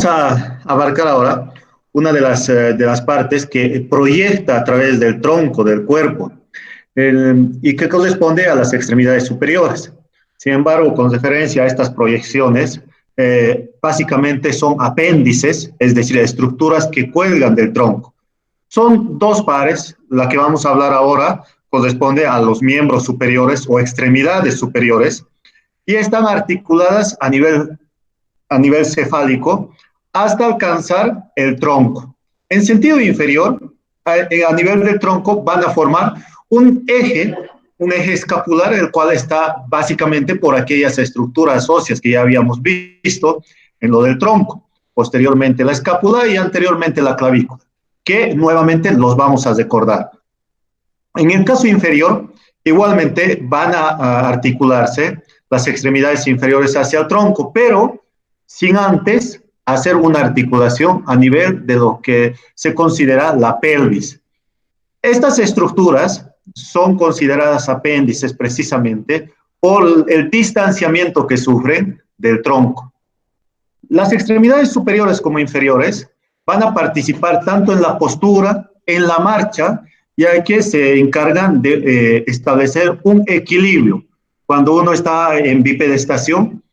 a abarcar ahora una de las partes que proyecta a través del tronco del cuerpo y que corresponde a las extremidades superiores. Sin embargo, con referencia a estas proyecciones, básicamente son apéndices, es decir, estructuras que cuelgan del tronco. Son dos pares, la que vamos a hablar ahora corresponde a los miembros superiores o extremidades superiores y están articuladas a nivel cefálico hasta alcanzar el tronco. En sentido inferior, a nivel del tronco, van a formar un eje escapular, el cual está básicamente por aquellas estructuras óseas que ya habíamos visto en lo del tronco. Posteriormente la escápula y anteriormente la clavícula, que nuevamente los vamos a recordar. En el caso inferior, igualmente van a articularse las extremidades inferiores hacia el tronco, pero sin antes hacer una articulación a nivel de lo que se considera la pelvis. Estas estructuras son consideradas apéndices precisamente por el distanciamiento que sufren del tronco. Las extremidades superiores como inferiores van a participar tanto en la postura, en la marcha, ya que se encargan de establecer un equilibrio. Cuando uno está en bipedestación,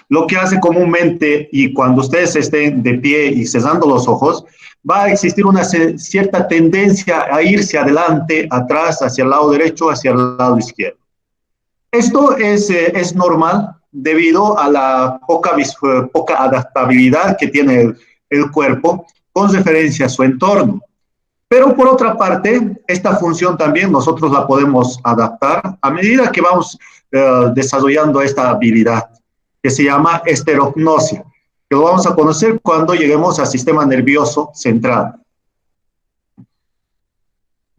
lo que hace comúnmente, y cuando ustedes estén de pie y cerrando los ojos, va a existir una cierta tendencia a irse adelante, atrás, hacia el lado derecho, hacia el lado izquierdo. Esto es normal debido a la poca adaptabilidad que tiene el cuerpo con referencia a su entorno. Pero por otra parte, esta función también nosotros la podemos adaptar a medida que vamos desarrollando esta habilidad, que se llama esterognosia, que lo vamos a conocer cuando lleguemos al sistema nervioso central.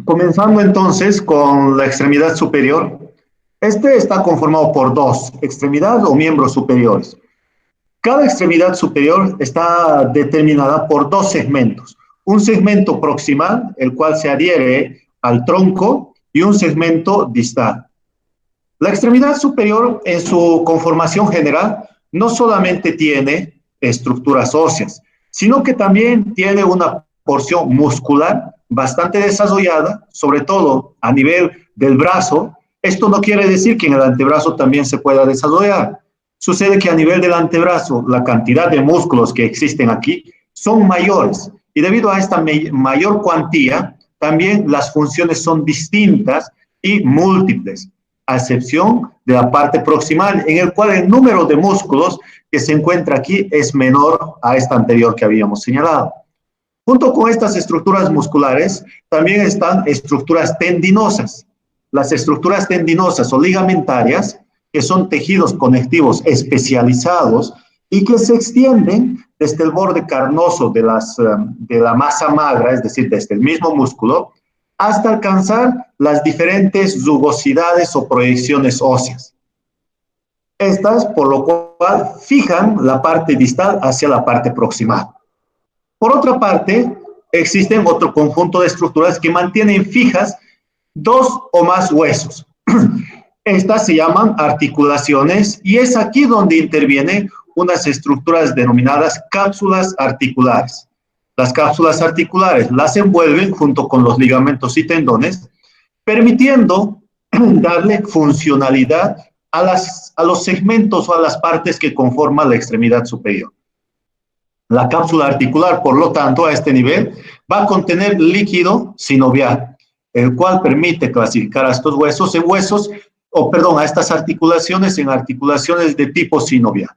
Comenzando entonces con la extremidad superior, este está conformado por dos, extremidad o miembros superiores. Cada extremidad superior está determinada por dos segmentos. Un segmento proximal, el cual se adhiere al tronco, y un segmento distal. La extremidad superior, en su conformación general, no solamente tiene estructuras óseas, sino que también tiene una porción muscular bastante desarrollada, sobre todo a nivel del brazo. Esto no quiere decir que en el antebrazo también se pueda desarrollar. Sucede que a nivel del antebrazo, la cantidad de músculos que existen aquí son mayores, y debido a esta mayor cuantía, también las funciones son distintas y múltiples, a excepción de la parte proximal, en el cual el número de músculos que se encuentra aquí es menor a esta anterior que habíamos señalado. Junto con estas estructuras musculares, también están estructuras tendinosas. Las estructuras tendinosas o ligamentarias, que son tejidos conectivos especializados y que se extienden desde el borde carnoso de la masa magra, es decir, desde el mismo músculo, hasta alcanzar las diferentes rugosidades o proyecciones óseas. Estas, por lo cual, fijan la parte distal hacia la parte proximal. Por otra parte, existen otro conjunto de estructuras que mantienen fijas dos o más huesos. Estas se llaman articulaciones y es aquí donde intervienen unas estructuras denominadas cápsulas articulares. Las cápsulas articulares las envuelven junto con los ligamentos y tendones, permitiendo darle funcionalidad a los segmentos o a las partes que conforman la extremidad superior. La cápsula articular, por lo tanto, a este nivel, va a contener líquido sinovial, el cual permite clasificar a estos huesos en huesos, a estas articulaciones en articulaciones de tipo sinovial.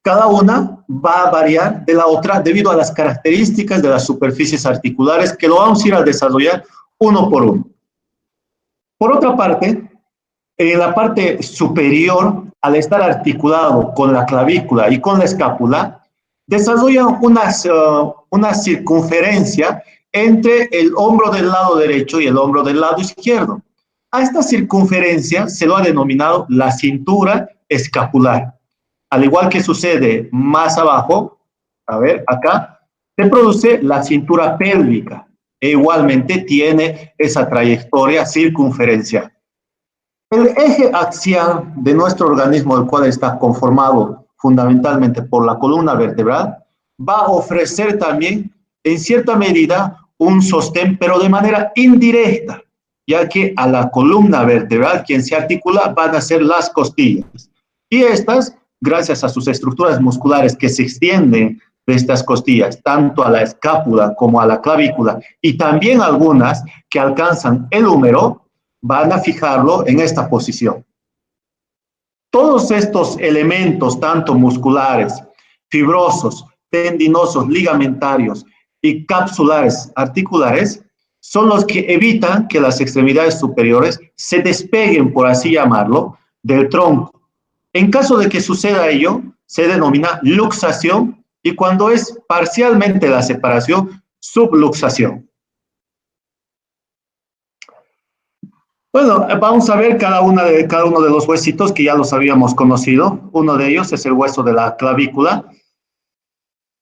Cada una va a variar de la otra debido a las características de las superficies articulares que lo vamos a ir a desarrollar uno por uno. Por otra parte, en la parte superior, al estar articulado con la clavícula y con la escápula, desarrolla una circunferencia entre el hombro del lado derecho y el hombro del lado izquierdo. A esta circunferencia se lo ha denominado la cintura escapular. Al igual que sucede más abajo, a ver, acá, se produce la cintura pélvica e igualmente tiene esa trayectoria circunferencial. El eje axial de nuestro organismo, el cual está conformado fundamentalmente por la columna vertebral, va a ofrecer también, en cierta medida, un sostén, pero de manera indirecta, ya que a la columna vertebral quien se articula van a ser las costillas. Y estas, gracias a sus estructuras musculares que se extienden de estas costillas, tanto a la escápula como a la clavícula, y también algunas que alcanzan el húmero, van a fijarlo en esta posición. Todos estos elementos, tanto musculares, fibrosos, tendinosos, ligamentarios y capsulares articulares, son los que evitan que las extremidades superiores se despeguen, por así llamarlo, del tronco. En caso de que suceda ello, se denomina luxación, y cuando es parcialmente la separación, subluxación. Bueno, vamos a ver cada uno de los huesitos que ya los habíamos conocido. Uno de ellos es el hueso de la clavícula.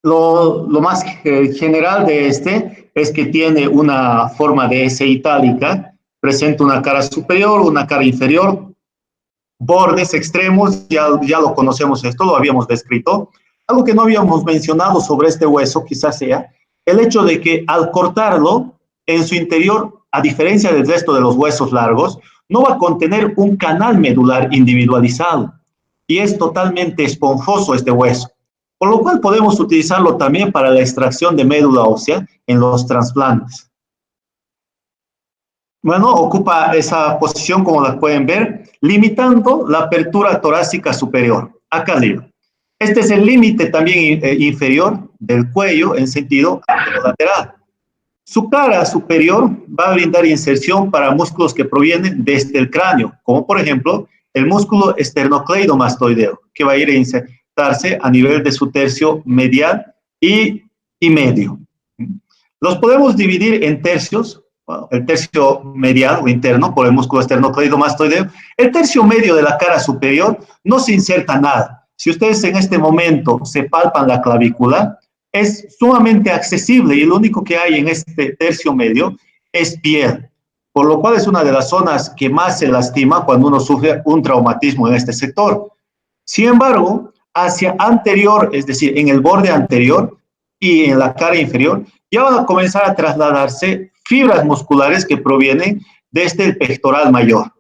Lo más general de este es que tiene una forma de S itálica, presenta una cara superior, una cara inferior, bordes extremos, ya lo conocemos esto, lo habíamos descrito. Algo que no habíamos mencionado sobre este hueso quizás sea el hecho de que al cortarlo, en su interior, a diferencia del resto de los huesos largos, no va a contener un canal medular individualizado y es totalmente esponjoso este hueso, por lo cual podemos utilizarlo también para la extracción de médula ósea en los trasplantes. Bueno, ocupa esa posición, como la pueden ver, limitando la apertura torácica superior, acá arriba. Este es el límite también inferior del cuello en sentido lateral. Su cara superior va a brindar inserción para músculos que provienen desde el cráneo, como por ejemplo el músculo esternocleidomastoideo, que va a ir a insertarse a nivel de su tercio medial y medio. Los podemos dividir en tercios. Bueno, el tercio medial o interno por el músculo esternocleidomastoideo. El tercio medio de la cara superior no se inserta nada. Si ustedes en este momento se palpan la clavícula, es sumamente accesible y lo único que hay en este tercio medio es piel, por lo cual es una de las zonas que más se lastima cuando uno sufre un traumatismo en este sector. Sin embargo, hacia anterior, es decir, en el borde anterior y en la cara inferior, ya van a comenzar a trasladarse fibras musculares que provienen desde el pectoral mayor.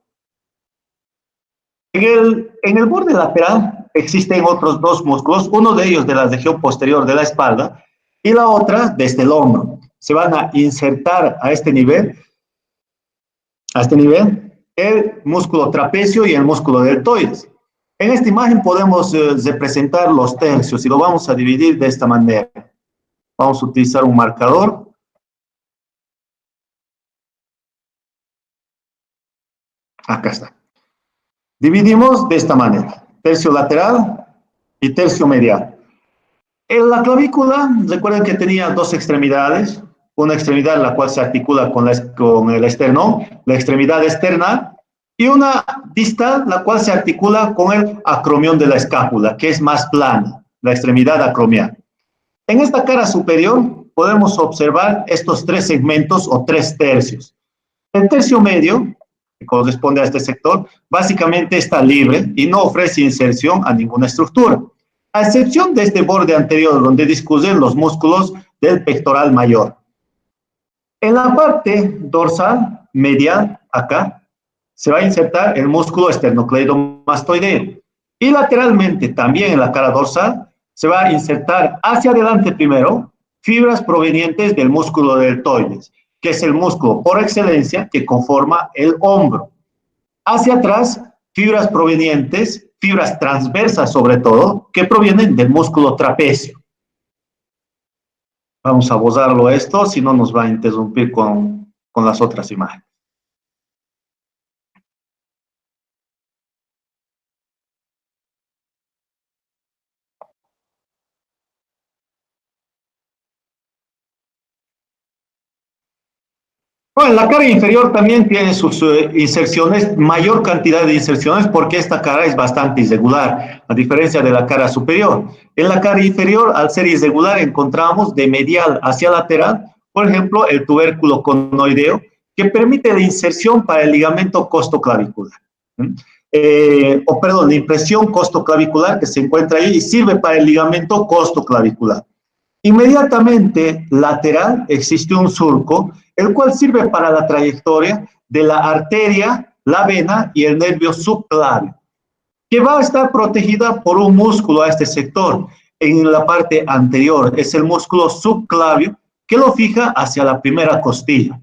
En el borde lateral existen otros dos músculos, uno de ellos de la región posterior de la espalda y la otra desde el hombro. Se van a insertar a este nivel el músculo trapecio y el músculo deltoides. En esta imagen podemos representar los tercios y lo vamos a dividir de esta manera. Vamos a utilizar un marcador. Acá está. Dividimos de esta manera, tercio lateral y tercio medial. En la clavícula, recuerden que tenía dos extremidades, una extremidad en la cual se articula con el esternón, la extremidad externa, y una distal, la cual se articula con el acromión de la escápula, que es más plana, la extremidad acromial. En esta cara superior podemos observar estos tres segmentos o tres tercios. El tercio medio, que corresponde a este sector, básicamente está libre y no ofrece inserción a ninguna estructura, a excepción de este borde anterior donde discurren los músculos del pectoral mayor. En la parte dorsal, medial, acá, se va a insertar el músculo esternocleidomastoideo. Y lateralmente, también en la cara dorsal, se va a insertar hacia adelante primero fibras provenientes del músculo deltoides, que es el músculo por excelencia que conforma el hombro. Hacia atrás, fibras provenientes, fibras transversas sobre todo, que provienen del músculo trapecio. Vamos a borrarlo esto, si no nos va a interrumpir con las otras imágenes. Bueno, la cara inferior también tiene sus inserciones, mayor cantidad de inserciones porque esta cara es bastante irregular, a diferencia de la cara superior. En la cara inferior, al ser irregular, encontramos de medial hacia lateral, por ejemplo, el tubérculo conoideo, que permite la inserción para el ligamento costoclavicular. La impresión costoclavicular que se encuentra ahí y sirve para el ligamento costoclavicular. Inmediatamente lateral existe un surco, el cual sirve para la trayectoria de la arteria, la vena y el nervio subclavio, que va a estar protegida por un músculo a este sector. En la parte anterior es el músculo subclavio que lo fija hacia la primera costilla.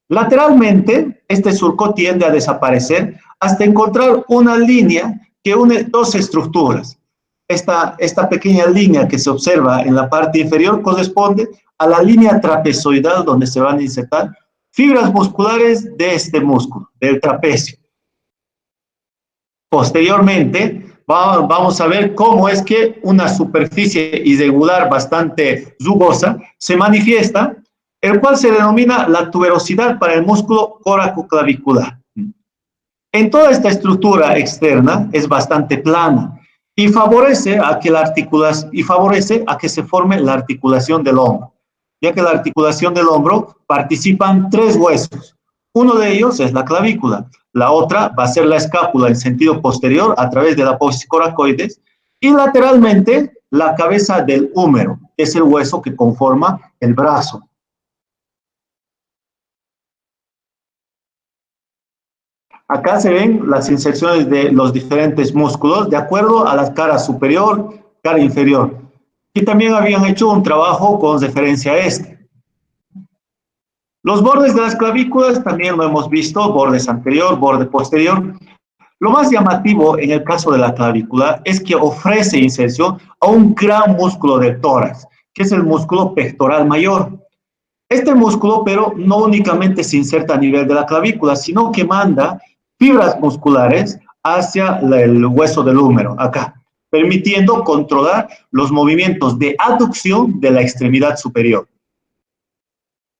Lateralmente, este surco tiende a desaparecer hasta encontrar una línea que une dos estructuras. Esta pequeña línea que se observa en la parte inferior corresponde a la línea trapezoidal donde se van a insertar fibras musculares de este músculo, del trapecio. Posteriormente, vamos a ver cómo es que una superficie irregular bastante rugosa se manifiesta, el cual se denomina la tuberosidad para el músculo coracoclavicular. En toda esta estructura externa es bastante plana y favorece a que se forme la articulación del hombro, ya que la articulación del hombro participan tres huesos. Uno de ellos es la clavícula, la otra va a ser la escápula en sentido posterior a través de la apófisis coracoides y lateralmente la cabeza del húmero, que es el hueso que conforma el brazo. Acá se ven las inserciones de los diferentes músculos de acuerdo a la cara superior, cara inferior. Y también habían hecho un trabajo con referencia a este. Los bordes de las clavículas también lo hemos visto, bordes anterior, borde posterior. Lo más llamativo en el caso de la clavícula es que ofrece inserción a un gran músculo del tórax, que es el músculo pectoral mayor. Este músculo, pero no únicamente se inserta a nivel de la clavícula, sino que manda fibras musculares hacia el hueso del húmero, acá, permitiendo controlar los movimientos de aducción de la extremidad superior.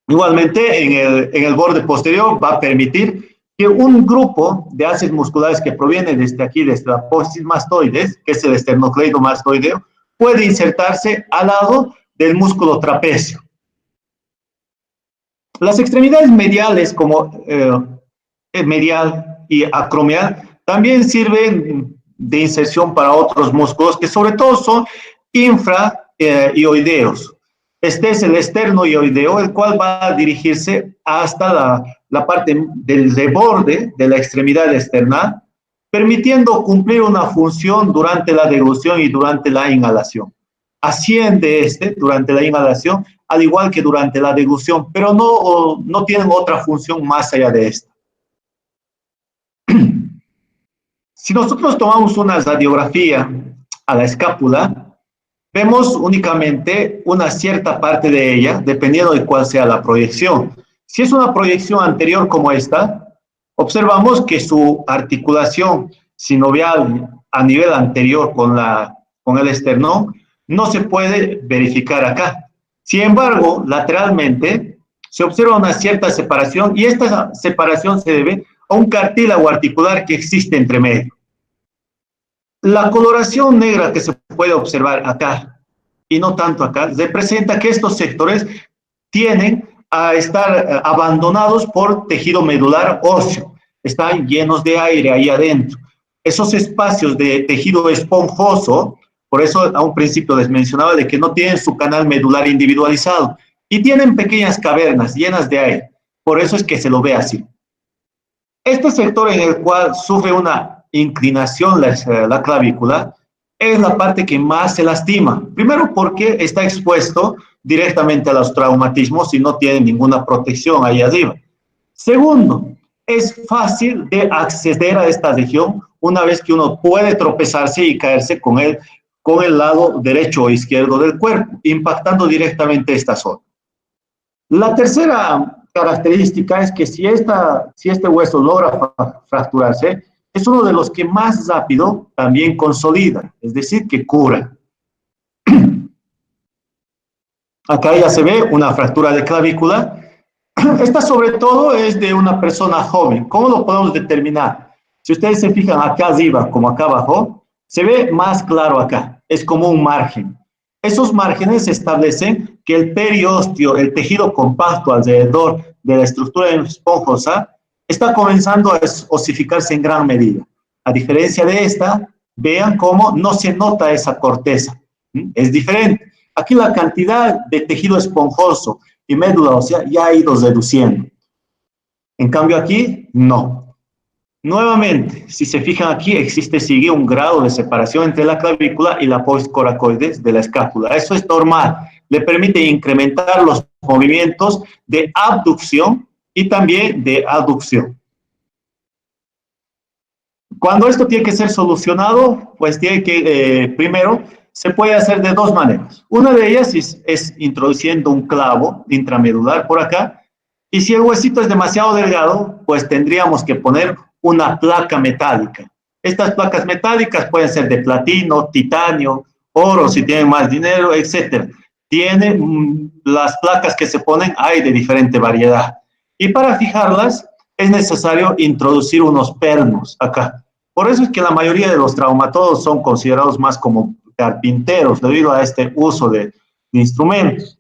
Igualmente, en el borde posterior va a permitir que un grupo de haces musculares que proviene desde aquí, desde la apófisis mastoides, que es el esternocleidomastoideo, puede insertarse al lado del músculo trapecio. Las extremidades mediales, como medial y acromial, también sirven de inserción para otros músculos que sobre todo son infraioideos. Este es el esternoioideo, el cual va a dirigirse hasta la parte del reborde de la extremidad externa, permitiendo cumplir una función durante la deglución y durante la inhalación. Asciende durante la inhalación, al igual que durante la deglución, pero no tienen otra función más allá de esta. Si nosotros tomamos una radiografía a la escápula, vemos únicamente una cierta parte de ella, dependiendo de cuál sea la proyección. Si es una proyección anterior como esta, observamos que su articulación sinovial a nivel anterior con el esternón no se puede verificar acá. Sin embargo, lateralmente se observa una cierta separación y esta separación se debe a un cartílago articular que existe entre medio. La coloración negra que se puede observar acá y no tanto acá representa que estos sectores tienden a estar abandonados por tejido medular óseo, están llenos de aire ahí adentro. Esos espacios de tejido esponjoso, por eso a un principio les mencionaba de que no tienen su canal medular individualizado y tienen pequeñas cavernas llenas de aire, por eso es que se lo ve así. Este sector en el cual sufre una inclinación la clavícula es la parte que más se lastima. Primero porque está expuesto directamente a los traumatismos y no tiene ninguna protección ahí arriba. Segundo, es fácil de acceder a esta región una vez que uno puede tropezarse y caerse con el lado derecho o izquierdo del cuerpo, impactando directamente esta zona. La tercera característica es que si este hueso logra fracturarse, es uno de los que más rápido también consolida, es decir, que cura. Acá ya se ve una fractura de clavícula. Esta sobre todo es de una persona joven. ¿Cómo lo podemos determinar? Si ustedes se fijan acá arriba como acá abajo, se ve más claro acá. Es como un margen. Esos márgenes establecen que el periósteo, el tejido compacto alrededor de la estructura esponjosa, está comenzando a osificarse en gran medida. A diferencia de esta, vean cómo no se nota esa corteza. Es diferente. aquí la cantidad de tejido esponjoso y médula ósea ya ha ido reduciendo. En cambio aquí, no. Nuevamente, si se fijan aquí, sigue un grado de separación entre la clavícula y la apófisis coracoides de la escápula. Eso es normal. Le permite incrementar los movimientos de abducción y también de aducción. Cuando esto tiene que ser solucionado, pues tiene que, primero, se puede hacer de dos maneras. Una de ellas es introduciendo un clavo intramedular por acá, y si el huesito es demasiado delgado, pues tendríamos que poner una placa metálica. Estas placas metálicas pueden ser de platino, titanio, oro, si tienen más dinero, etc. Las placas que se ponen hay de diferente variedad. Y para fijarlas es necesario introducir unos pernos acá. Por eso es que la mayoría de los traumatólogos son considerados más como carpinteros debido a este uso de instrumentos.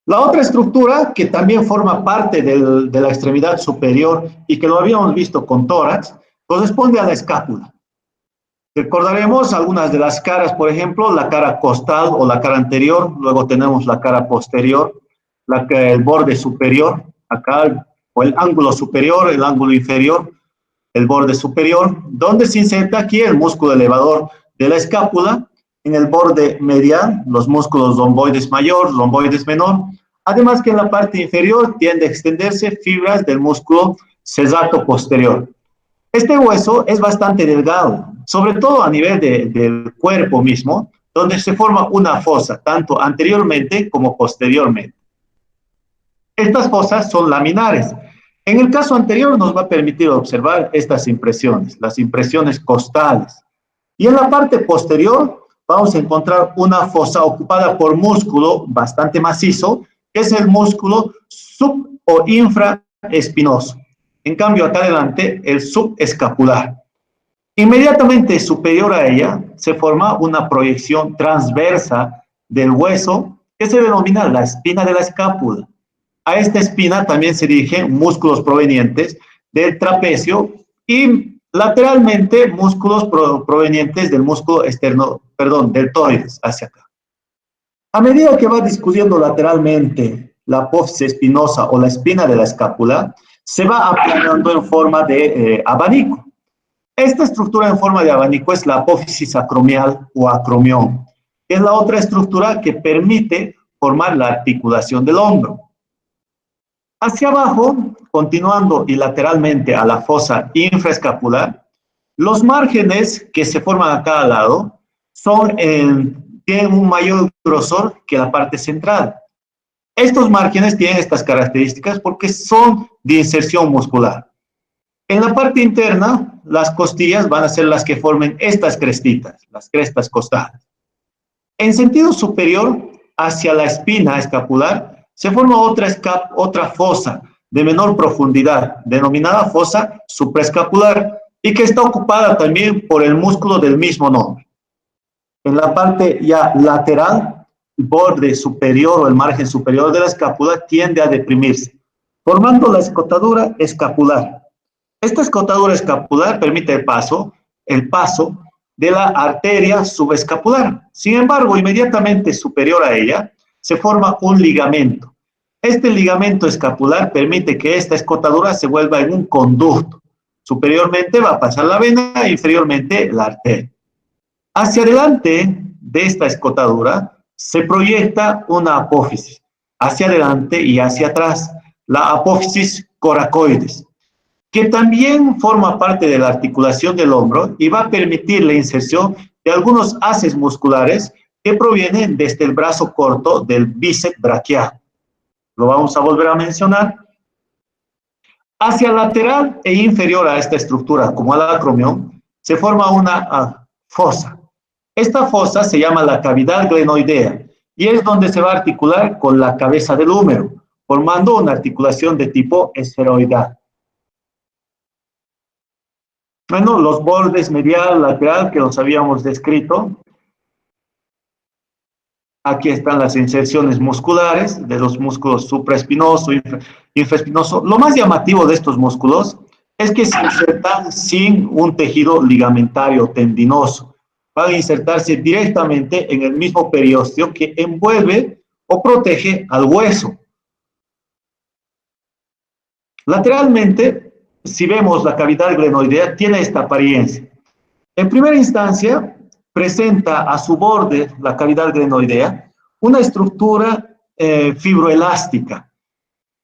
La otra estructura que también forma parte de la extremidad superior y que lo habíamos visto con tórax, corresponde a la escápula. Recordaremos algunas de las caras, por ejemplo, la cara costal o la cara anterior, luego tenemos la cara posterior, el borde superior, acá, o el ángulo superior, el ángulo inferior, el borde superior, donde se inserta aquí el músculo elevador de la escápula, en el borde medial, los músculos romboides mayor, romboides menor, además que en la parte inferior tiende a extenderse fibras del músculo cesato posterior. Este hueso es bastante delgado, sobre todo a nivel del cuerpo mismo, donde se forma una fosa, tanto anteriormente como posteriormente. Estas fosas son laminares. En el caso anterior nos va a permitir observar estas impresiones, las impresiones costales. Y en la parte posterior vamos a encontrar una fosa ocupada por músculo bastante macizo, que es el músculo sub o infraespinoso. En cambio, acá adelante, el subescapular. Inmediatamente superior a ella se forma una proyección transversa del hueso que se denomina la espina de la escápula. A esta espina también se dirigen músculos provenientes del trapecio y lateralmente músculos provenientes del músculo deltoides hacia acá. A medida que va discutiendo lateralmente la apófisis espinosa o la espina de la escápula, se va aplanando en forma de abanico. Esta estructura en forma de abanico es la apófisis acromial o acromión. Es la otra estructura que permite formar la articulación del hombro. Hacia abajo, continuando y lateralmente a la fosa infraescapular, los márgenes que se forman a cada lado tienen un mayor grosor que la parte central. Estos márgenes tienen estas características porque son de inserción muscular. En la parte interna, las costillas van a ser las que formen estas crestitas, las crestas costales. En sentido superior, hacia la espina escapular, se forma otra fosa de menor profundidad, denominada fosa supraescapular, y que está ocupada también por el músculo del mismo nombre. En la parte ya lateral, el borde superior o el margen superior de la escápula tiende a deprimirse, formando la escotadura escapular. Esta escotadura escapular permite el paso de la arteria subescapular. Sin embargo, inmediatamente superior a ella, se forma un ligamento. Este ligamento escapular permite que esta escotadura se vuelva en un conducto. Superiormente va a pasar la vena, inferiormente la arteria. Hacia adelante de esta escotadura se proyecta una apófisis, hacia adelante y hacia atrás, la apófisis coracoides, que también forma parte de la articulación del hombro y va a permitir la inserción de algunos haces musculares que provienen desde el brazo corto del bíceps braquial. Lo vamos a volver a mencionar. Hacia lateral e inferior a esta estructura, como al acromión, se forma una fosa. Esta fosa se llama la cavidad glenoidea y es donde se va a articular con la cabeza del húmero, formando una articulación de tipo esferoidal. Bueno, los bordes medial, lateral que los habíamos descrito. Aquí están las inserciones musculares de los músculos supraespinoso, infraespinoso. Lo más llamativo de estos músculos es que se insertan sin un tejido ligamentario tendinoso. van a insertarse directamente en el mismo periósteo que envuelve o protege al hueso. Lateralmente, si vemos la cavidad glenoidea, tiene esta apariencia. En primera instancia, presenta a su borde, la cavidad glenoidea, una estructura fibroelástica,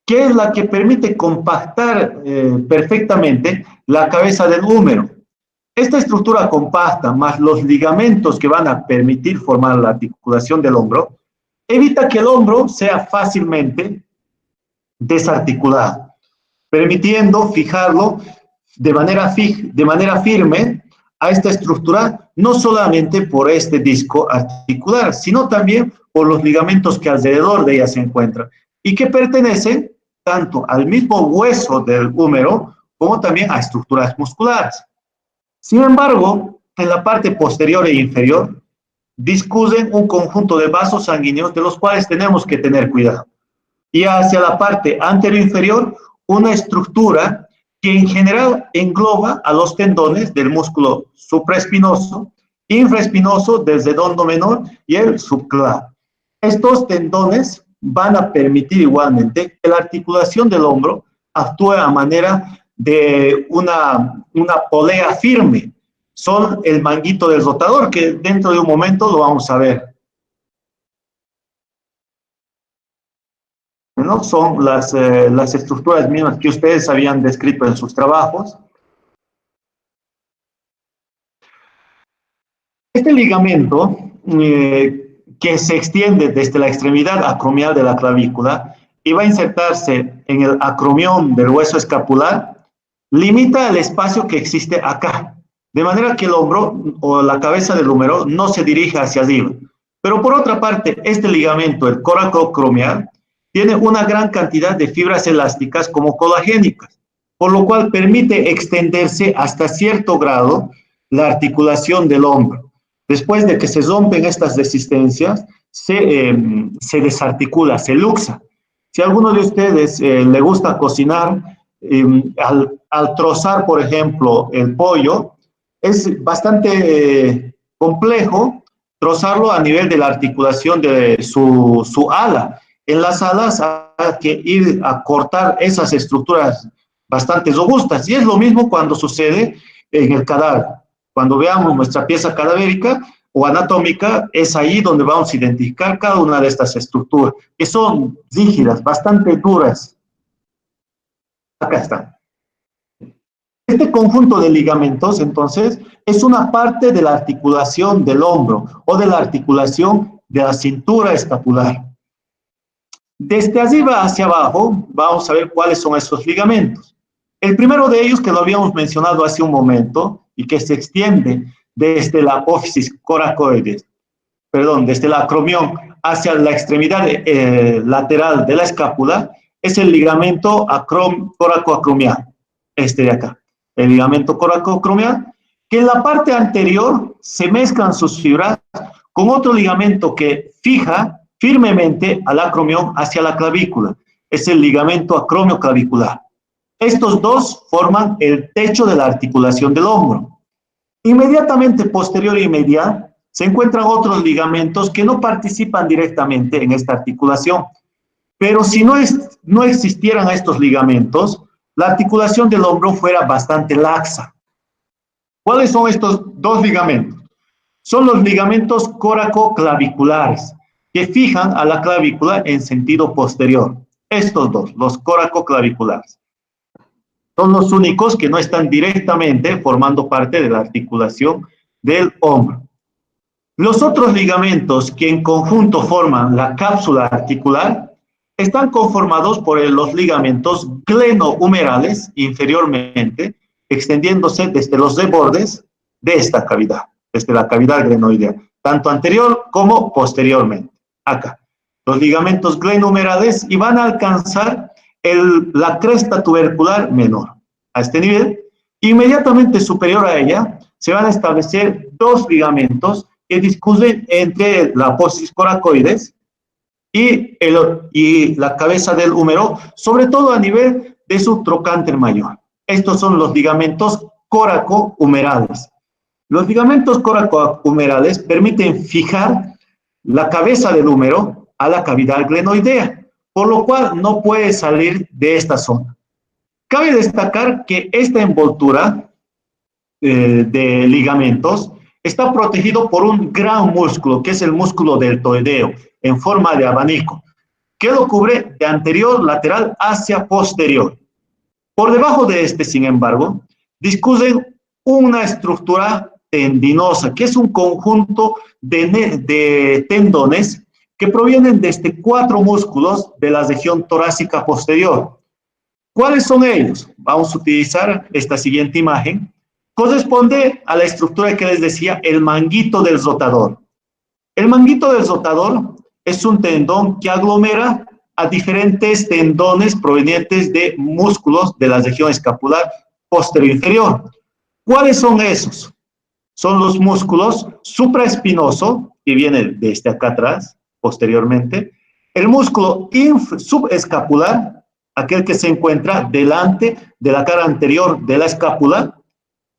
que es la que permite compactar perfectamente la cabeza del húmero. Esta estructura compacta, más los ligamentos que van a permitir formar la articulación del hombro, evita que el hombro sea fácilmente desarticulado, permitiendo fijarlo de manera firme a esta estructura, no solamente por este disco articular, sino también por los ligamentos que alrededor de ella se encuentran y que pertenecen tanto al mismo hueso del húmero como también a estructuras musculares. Sin embargo, en la parte posterior e inferior discurren un conjunto de vasos sanguíneos de los cuales tenemos que tener cuidado. Y hacia la parte anterior-inferior, una estructura que en general engloba a los tendones del músculo supraespinoso, infraespinoso del redondo menor y el subclavo. Estos tendones van a permitir igualmente que la articulación del hombro actúe a manera de una polea firme. Son el manguito del rotador, que dentro de un momento lo vamos a ver. ¿No? Son las estructuras mismas que ustedes habían descrito en sus trabajos. Este ligamento que se extiende desde la extremidad acromial de la clavícula y va a insertarse en el acromión del hueso escapular, limita el espacio que existe acá, de manera que el hombro o la cabeza del húmero no se dirige hacia arriba. Pero por otra parte, este ligamento, el coracoacromial, tiene una gran cantidad de fibras elásticas como colagénicas, por lo cual permite extenderse hasta cierto grado la articulación del hombro. Después de que se rompen estas resistencias, se desarticula, se luxa. Si a alguno de ustedes le gusta cocinar, al trozar, por ejemplo, el pollo, es bastante complejo trozarlo a nivel de la articulación de su ala. En las alas hay que ir a cortar esas estructuras bastante robustas. Y es lo mismo cuando sucede en el cadáver. Cuando veamos nuestra pieza cadavérica o anatómica, es ahí donde vamos a identificar cada una de estas estructuras, que son rígidas, bastante duras. Acá están. Este conjunto de ligamentos, entonces, es una parte de la articulación del hombro o de la articulación de la cintura escapular. Desde arriba hacia abajo, vamos a ver cuáles son esos ligamentos. El primero de ellos, que lo habíamos mencionado hace un momento, y que se extiende desde la apófisis coracoides, desde la acromión hacia la extremidad lateral de la escápula, es el ligamento coracoacromial, este de acá, el ligamento coracoacromial, que en la parte anterior se mezclan sus fibras con otro ligamento que fija firmemente al acromión hacia la clavícula, es el ligamento acromioclavicular. Estos dos forman el techo de la articulación del hombro. Inmediatamente posterior y medial se encuentran otros ligamentos que no participan directamente en esta articulación. Pero si no existieran estos ligamentos, la articulación del hombro fuera bastante laxa. ¿Cuáles son estos dos ligamentos? Son los ligamentos coracoclaviculares, que fijan a la clavícula en sentido posterior. Estos dos, los coracoclaviculares. Son los únicos que no están directamente formando parte de la articulación del hombro. Los otros ligamentos que en conjunto forman la cápsula articular están conformados por los ligamentos glenohumerales inferiormente, extendiéndose desde los rebordes de esta cavidad, desde la cavidad glenoidea, tanto anterior como posteriormente. Acá, los ligamentos glenohumerales y van a alcanzar la cresta tubercular menor. A este nivel, inmediatamente superior a ella, se van a establecer dos ligamentos que discurren entre la apófisis coracoides y la cabeza del húmero, sobre todo a nivel de su trocánter mayor. Estos son los ligamentos coracohumerales. Los ligamentos coracohumerales permiten fijar la cabeza del húmero a la cavidad glenoidea, por lo cual no puede salir de esta zona. Cabe destacar que esta envoltura de ligamentos está protegido por un gran músculo, que es el músculo deltoideo, en forma de abanico, que lo cubre de anterior lateral hacia posterior. Por debajo de este, sin embargo, discurren una estructura tendinosa, que es un conjunto de tendones que provienen desde 4 músculos de la región torácica posterior. ¿Cuáles son ellos? Vamos a utilizar esta siguiente imagen. Corresponde a la estructura que les decía, el manguito del rotador. El manguito del rotador es un tendón que aglomera a diferentes tendones provenientes de músculos de la región escapular posterior inferior. ¿Cuáles son esos? Son los músculos supraespinoso, que viene desde acá atrás, posteriormente, el músculo subescapular, aquel que se encuentra delante de la cara anterior de la escápula,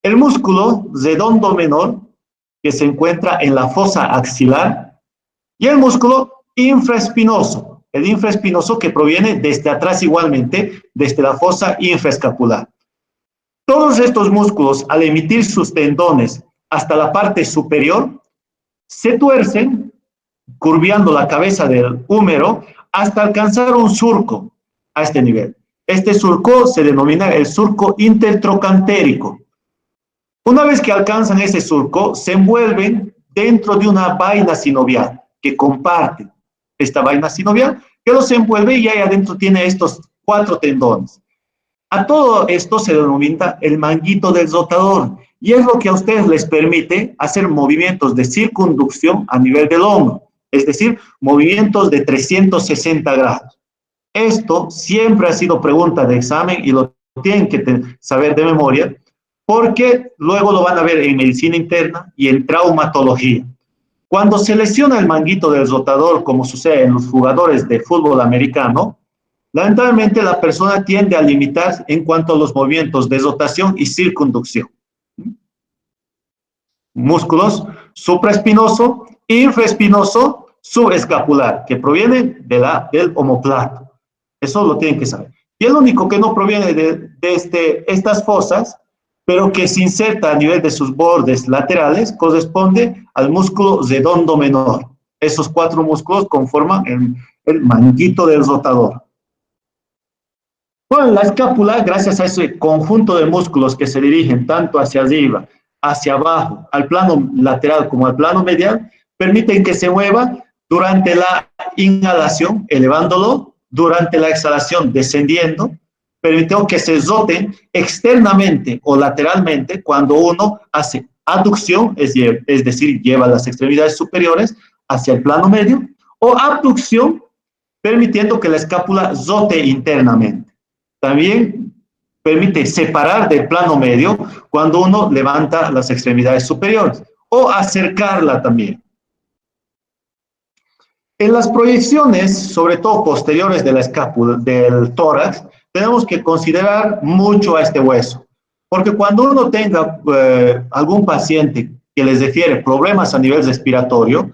el músculo redondo menor, que se encuentra en la fosa axilar, y el músculo infraespinoso, el infraespinoso que proviene desde atrás igualmente, desde la fosa infraescapular. Todos estos músculos, al emitir sus tendones hasta la parte superior, se tuercen, curviando la cabeza del húmero hasta alcanzar un surco a este nivel. Este surco se denomina el surco intertrocantérico. Una vez que alcanzan ese surco, se envuelven dentro de una vaina sinovial que comparten esta vaina sinovial, que los envuelve y ahí adentro tiene estos 4 tendones. A todo esto se denomina el manguito del rotador y es lo que a ustedes les permite hacer movimientos de circunducción a nivel del hombro, es decir, movimientos de 360 grados. Esto siempre ha sido pregunta de examen y lo tienen que saber de memoria, porque luego lo van a ver en medicina interna y en traumatología. Cuando se lesiona el manguito del rotador, como sucede en los jugadores de fútbol americano, lamentablemente la persona tiende a limitar en cuanto a los movimientos de rotación y circunducción. Músculos supraespinoso, infraespinoso, subescapular, que provienen del omóplato. Eso lo tienen que saber. Y el único que no proviene de estas fosas, pero que se inserta a nivel de sus bordes laterales, corresponde al músculo redondo menor. Esos 4 músculos conforman el manguito del rotador. Bueno, la escápula, gracias a ese conjunto de músculos que se dirigen tanto hacia arriba, hacia abajo, al plano lateral como al plano medial, permiten que se mueva durante la inhalación, elevándolo, durante la exhalación, descendiendo, permitió que se roten externamente o lateralmente cuando uno hace aducción, es decir, lleva las extremidades superiores hacia el plano medio, o abducción, permitiendo que la escápula rote internamente. También permite separar del plano medio cuando uno levanta las extremidades superiores, o acercarla también. En las proyecciones, sobre todo posteriores de la escápula, del tórax, tenemos que considerar mucho a este hueso, porque cuando uno tenga algún paciente que les refiere problemas a nivel respiratorio,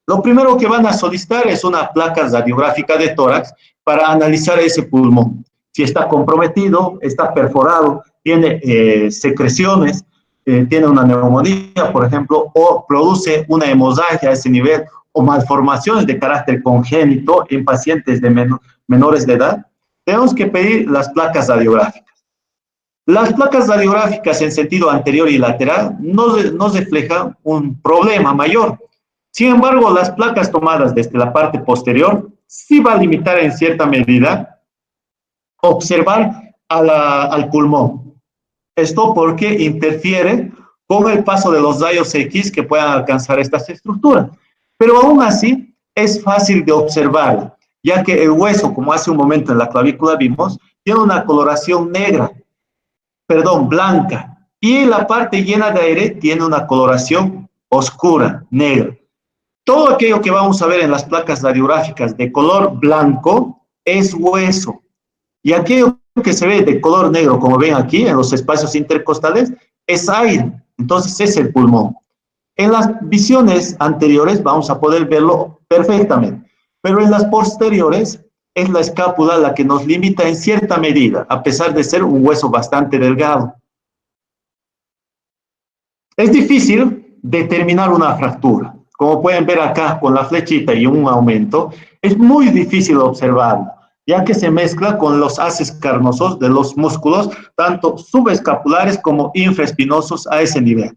lo primero que van a solicitar es una placa radiográfica de tórax para analizar ese pulmón. Si está comprometido, está perforado, tiene secreciones, tiene una neumonía, por ejemplo, o produce una hemorragia a ese nivel, o malformaciones de carácter congénito en pacientes de menores de edad, tenemos que pedir las placas radiográficas. Las placas radiográficas en sentido anterior y lateral no reflejan un problema mayor. Sin embargo, las placas tomadas desde la parte posterior sí va a limitar en cierta medida observar al pulmón. Esto porque interfiere con el paso de los rayos X que puedan alcanzar estas estructuras. Pero aún así es fácil de observar, ya que el hueso, como hace un momento en la clavícula vimos, tiene una coloración blanca, y la parte llena de aire tiene una coloración oscura, negra. Todo aquello que vamos a ver en las placas radiográficas de color blanco es hueso, y aquello que se ve de color negro, como ven aquí en los espacios intercostales, es aire. Entonces, ese es el pulmón. En las visiones anteriores vamos a poder verlo perfectamente, pero en las posteriores es la escápula la que nos limita en cierta medida, a pesar de ser un hueso bastante delgado. Es difícil determinar una fractura. Como pueden ver acá con la flechita y un aumento, es muy difícil observarlo, ya que se mezcla con los haces carnosos de los músculos, tanto subescapulares como infraespinosos a ese nivel.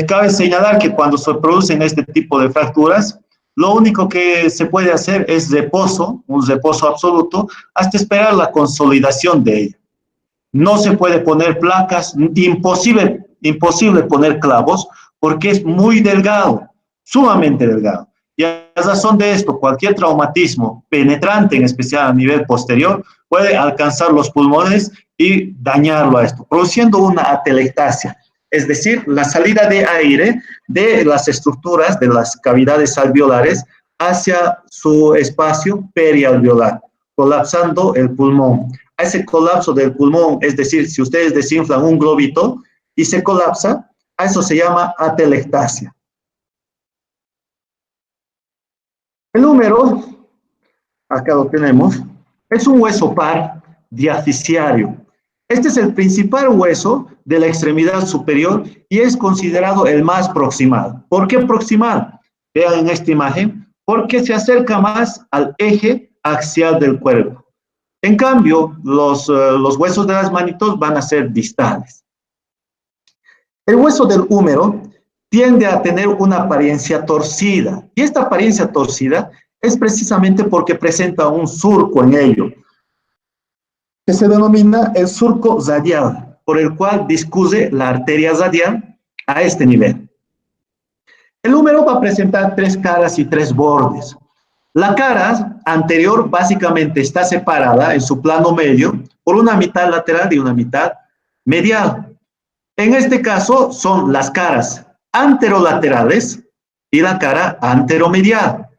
Cabe señalar que cuando se producen este tipo de fracturas, lo único que se puede hacer es reposo, un reposo absoluto, hasta esperar la consolidación de ella. No se puede poner placas, imposible poner clavos, porque es muy delgado, sumamente delgado. Y a razón de esto, cualquier traumatismo penetrante, en especial a nivel posterior, puede alcanzar los pulmones y dañarlo a esto, produciendo una atelectasia, es decir, la salida de aire de las estructuras de las cavidades alveolares hacia su espacio perialveolar, colapsando el pulmón. A ese colapso del pulmón, es decir, si ustedes desinflan un globito y se colapsa, a eso se llama atelectasia. El húmero, acá lo tenemos, es un hueso par diafisiario. Este es el principal hueso de la extremidad superior y es considerado el más proximal. ¿Por qué proximal? Vean en esta imagen, porque se acerca más al eje axial del cuerpo. En cambio, los huesos de las manitos van a ser distales. El hueso del húmero tiende a tener una apariencia torcida, y esta apariencia torcida es precisamente porque presenta un surco en ello, que se denomina el surco radial, por el cual discurre la arteria radial a este nivel. El húmero va a presentar 3 caras y 3 bordes. La cara anterior básicamente está separada en su plano medio por una mitad lateral y una mitad medial. En este caso son las caras anterolaterales y la cara anteromedial.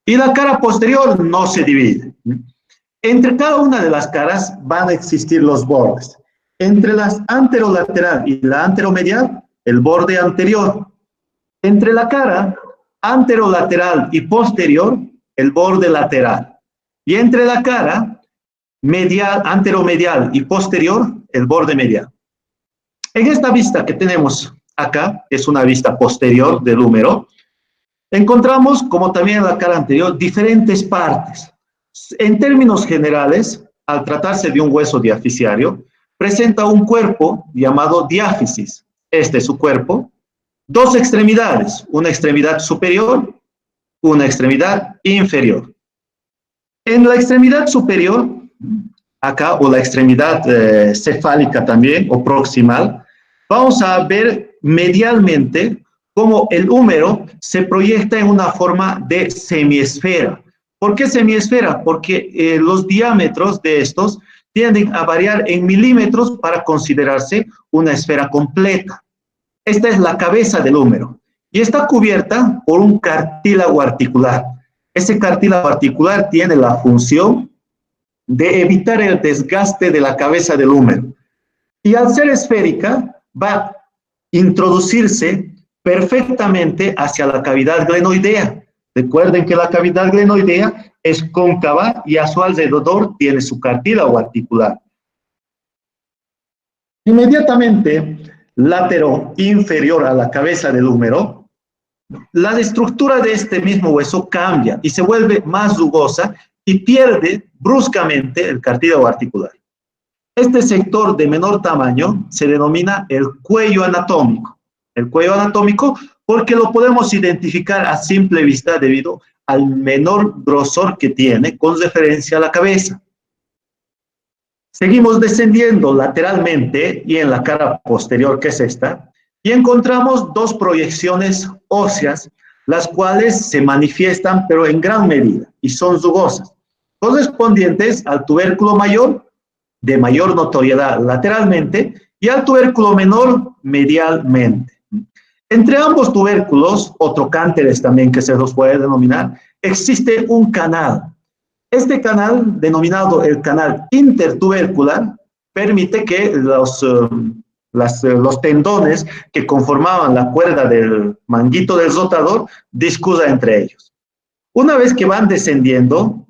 Y la cara posterior no se divide. Entre cada una de las caras van a existir los bordes. Entre las anterolateral y la anteromedial, el borde anterior. Entre la cara anterolateral y posterior, el borde lateral. Y entre la cara medial, anteromedial y posterior, el borde medial. En esta vista que tenemos acá, que es una vista posterior del húmero, encontramos, como también en la cara anterior, diferentes partes. En términos generales, al tratarse de un hueso diafisiario, presenta un cuerpo llamado diáfisis. Este es su cuerpo. 2 extremidades, una extremidad superior, una extremidad inferior. En la extremidad superior, acá, o la extremidad cefálica también, o proximal, vamos a ver medialmente cómo el húmero se proyecta en una forma de semiesfera. ¿Por qué semiesfera? Porque los diámetros de estos tienden a variar en milímetros para considerarse una esfera completa. Esta es la cabeza del húmero y está cubierta por un cartílago articular. Ese cartílago articular tiene la función de evitar el desgaste de la cabeza del húmero. Y al ser esférica, va a introducirse perfectamente hacia la cavidad glenoidea. Recuerden que la cavidad glenoidea es cóncava y a su alrededor tiene su cartílago articular. Inmediatamente, látero inferior a la cabeza del húmero, la estructura de este mismo hueso cambia y se vuelve más rugosa y pierde bruscamente el cartílago articular. Este sector de menor tamaño se denomina el cuello anatómico. El cuello anatómico porque lo podemos identificar a simple vista debido al menor grosor que tiene con referencia a la cabeza. Seguimos descendiendo lateralmente y en la cara posterior, que es esta, y encontramos 2 proyecciones óseas, las cuales se manifiestan pero en gran medida y son rugosas, correspondientes al tubérculo mayor, de mayor notoriedad lateralmente, y al tubérculo menor medialmente. Entre ambos tubérculos, o trocánteres también que se los puede denominar, existe un canal. Este canal, denominado el canal intertubercular, permite que los tendones que conformaban la cuerda del manguito del rotador discurra entre ellos. Una vez que van descendiendo,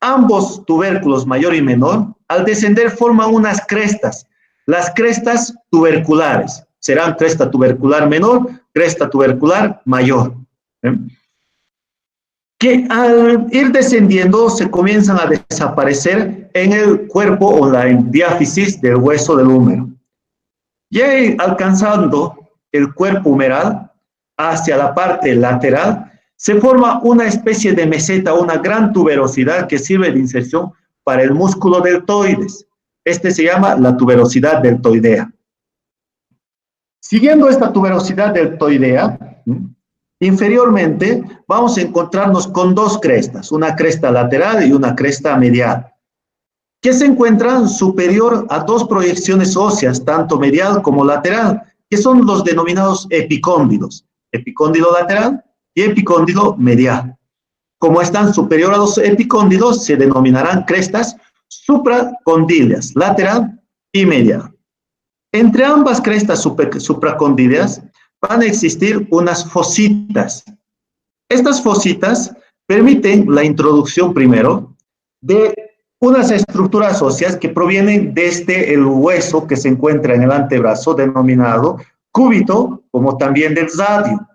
ambos tubérculos mayor y menor, al descender forman unas crestas, las crestas tuberculares. Serán cresta tubercular menor, cresta tubercular mayor. ¿Eh? Que al ir descendiendo se comienzan a desaparecer en el cuerpo o la diáfisis del hueso del húmero. Y alcanzando el cuerpo humeral hacia la parte lateral, se forma una especie de meseta, una gran tuberosidad que sirve de inserción para el músculo deltoides. Este se llama la tuberosidad deltoidea. Siguiendo esta tuberosidad deltoidea, inferiormente vamos a encontrarnos con dos crestas, una cresta lateral y una cresta medial, que se encuentran superior a dos proyecciones óseas, tanto medial como lateral, que son los denominados epicóndilos, epicóndilo lateral y epicóndilo medial. Como están superior a los epicóndilos, se denominarán crestas supracondíleas, lateral y medial. Entre ambas crestas supracondíleas van a existir unas fositas. Estas fositas permiten la introducción primero de unas estructuras óseas que provienen desde el hueso que se encuentra en el antebrazo, denominado cúbito, como también del radio.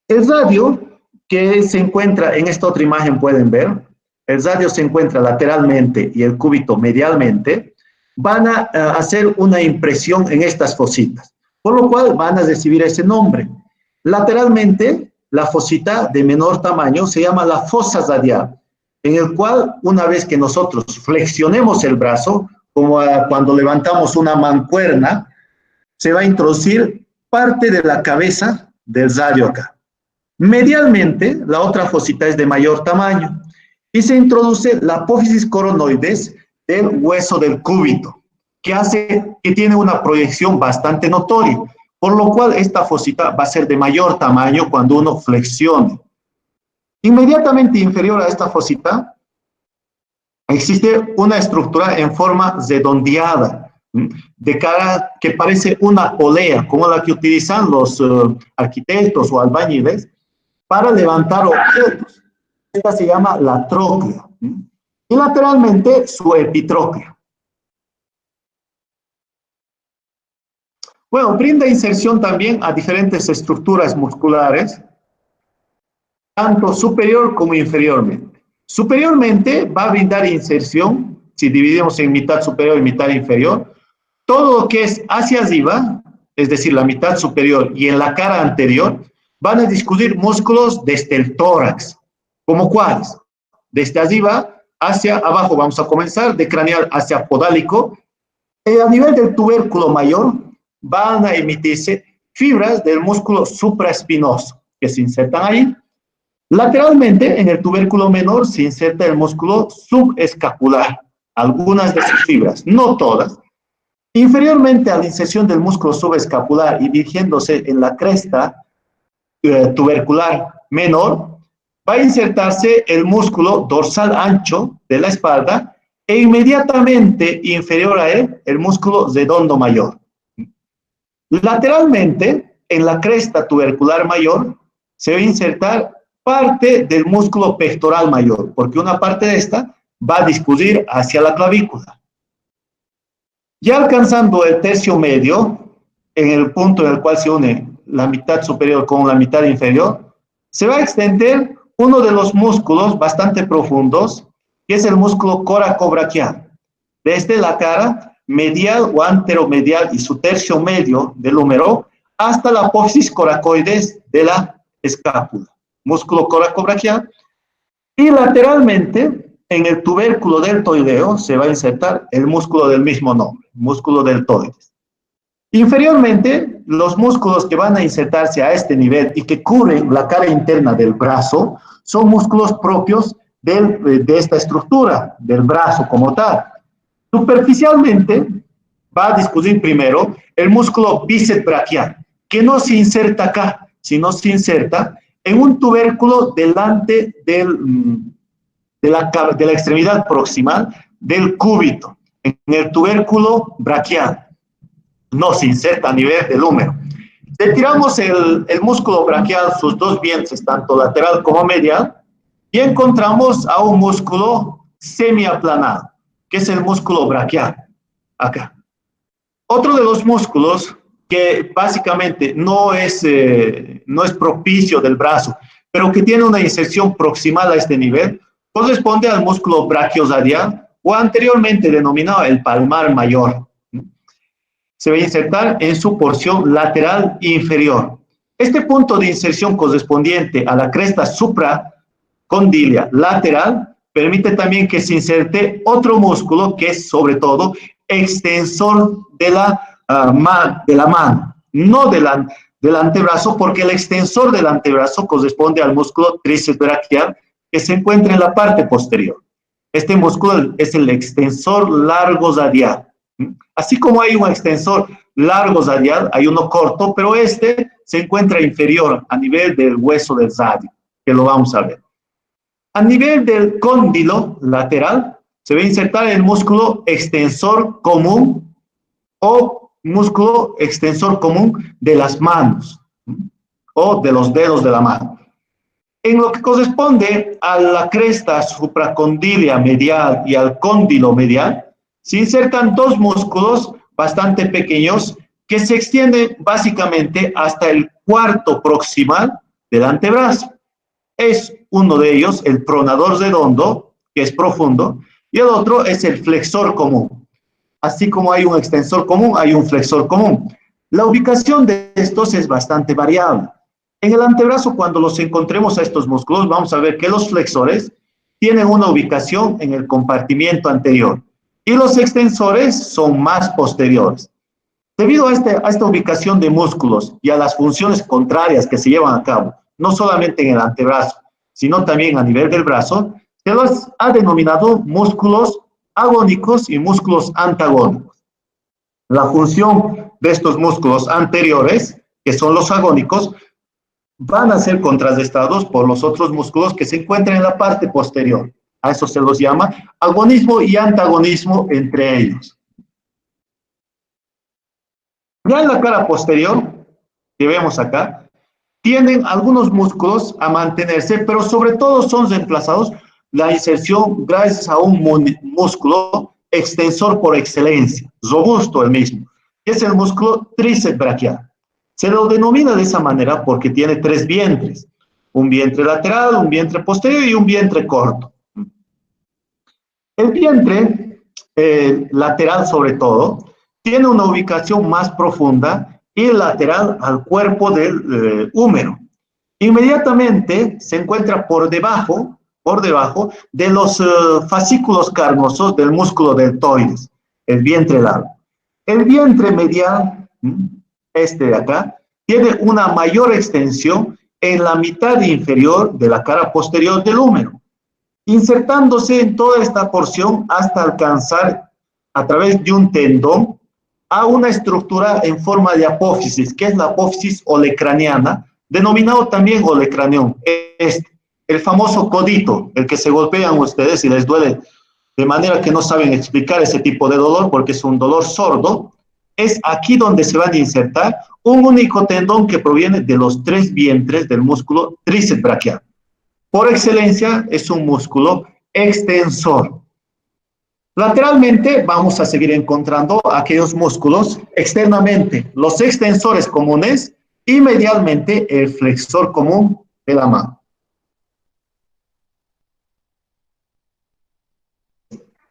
El radio, que se encuentra en esta otra imagen, pueden ver, el radio se encuentra lateralmente y el cúbito medialmente, van a hacer una impresión en estas fositas, por lo cual van a recibir ese nombre. Lateralmente, la fosita de menor tamaño se llama la fosa radial, en el cual una vez que nosotros flexionemos el brazo, como cuando levantamos una mancuerna, se va a introducir parte de la cabeza del radio acá. Medialmente, la otra fosita es de mayor tamaño y se introduce la apófisis coronoides del hueso del cúbito, que tiene una proyección bastante notoria, por lo cual esta fosita va a ser de mayor tamaño cuando uno flexione. Inmediatamente inferior a esta fosita existe una estructura en forma redondeada, de cara que parece una polea, como la que utilizan los arquitectos o albañiles para levantar objetos. Esta se llama la tróclea. Y lateralmente su epitróclea. Bueno, brinda inserción también a diferentes estructuras musculares, tanto superior como inferiormente. Superiormente va a brindar inserción, si dividimos en mitad superior y mitad inferior, todo lo que es hacia arriba, es decir, la mitad superior y en la cara anterior, van a discurrir músculos desde el tórax. ¿Como cuáles? Desde arriba hacia abajo, vamos a comenzar, de craneal hacia podálico. A nivel del tubérculo mayor, van a emitirse fibras del músculo supraespinoso, que se insertan ahí. Lateralmente, en el tubérculo menor, se inserta el músculo subescapular, algunas de sus fibras, no todas. Inferiormente a la inserción del músculo subescapular y dirigiéndose en la cresta tubercular menor, va a insertarse el músculo dorsal ancho de la espalda e inmediatamente inferior a él, el músculo redondo mayor. Lateralmente, en la cresta tubercular mayor, se va a insertar parte del músculo pectoral mayor, porque una parte de esta va a discurrir hacia la clavícula. Ya alcanzando el tercio medio, en el punto en el cual se une la mitad superior con la mitad inferior, se va a extender uno de los músculos bastante profundos, que es el músculo coracobraquial, desde la cara medial o anteromedial y su tercio medio del húmero hasta la apófisis coracoides de la escápula, músculo coracobraquial, y lateralmente en el tubérculo deltoideo se va a insertar el músculo del mismo nombre, músculo deltoides. Inferiormente, los músculos que van a insertarse a este nivel y que cubren la cara interna del brazo son músculos propios de esta estructura, del brazo como tal. Superficialmente va a discurrir primero el músculo bíceps braquial, que no se inserta acá, sino se inserta en un tubérculo delante de la extremidad proximal del cúbito, en el tubérculo braquial. no se inserta a nivel del húmero. Retiramos el músculo braquial, sus dos vientres, tanto lateral como medial, y encontramos a un músculo semiaplanado, que es el músculo braquial, acá. Otro de los músculos que básicamente no es propicio del brazo, pero que tiene una inserción proximal a este nivel, corresponde al músculo brachioradial o anteriormente denominado el palmar mayor. Se va a insertar en su porción lateral inferior. Este punto de inserción correspondiente a la cresta supracondilia lateral permite también que se inserte otro músculo que es sobre todo extensor de la mano, no del antebrazo, porque el extensor del antebrazo corresponde al músculo tríceps braquial que se encuentra en la parte posterior. Este músculo es el extensor largo radial. Así como hay un extensor largo radial, hay uno corto, pero este se encuentra inferior a nivel del hueso del radio, que lo vamos a ver. A nivel del cóndilo lateral, se va a insertar el músculo extensor común o músculo extensor común de las manos o de los dedos de la mano. En lo que corresponde a la cresta supracondilia medial y al cóndilo medial, se insertan dos músculos bastante pequeños que se extienden básicamente hasta el cuarto proximal del antebrazo. Es uno de ellos el pronador redondo, que es profundo, y el otro es el flexor común. Así como hay un extensor común, hay un flexor común. La ubicación de estos es bastante variable. En el antebrazo, cuando los encontremos a estos músculos, vamos a ver que los flexores tienen una ubicación en el compartimiento anterior y los extensores son más posteriores. Debido a esta ubicación de músculos y a las funciones contrarias que se llevan a cabo, no solamente en el antebrazo, sino también a nivel del brazo, se los ha denominado músculos agónicos y músculos antagónicos. La función de estos músculos anteriores, que son los agónicos, van a ser contrarrestados por los otros músculos que se encuentran en la parte posterior. A eso se los llama agonismo y antagonismo entre ellos. Ya en la cara posterior, que vemos acá, tienden algunos músculos a mantenerse, pero sobre todo son reemplazados la inserción gracias a un músculo extensor por excelencia, robusto el mismo, que es el músculo tríceps braquial. Se lo denomina de esa manera porque tiene tres vientres, un vientre lateral, un vientre posterior y un vientre corto. El vientre lateral sobre todo tiene una ubicación más profunda y lateral al cuerpo del húmero. Inmediatamente se encuentra por debajo de los fascículos carnosos del músculo deltoides, el vientre largo. El vientre medial, este de acá, tiene una mayor extensión en la mitad inferior de la cara posterior del húmero, insertándose en toda esta porción hasta alcanzar a través de un tendón a una estructura en forma de apófisis, que es la apófisis olecraniana, denominado también olecranión. El famoso codito, el que se golpean ustedes y les duele de manera que no saben explicar ese tipo de dolor porque es un dolor sordo, es aquí donde se van a insertar un único tendón que proviene de los tres vientres del músculo tríceps braquial. Por excelencia es un músculo extensor. Lateralmente vamos a seguir encontrando aquellos músculos externamente, los extensores comunes y medialmente el flexor común de la mano.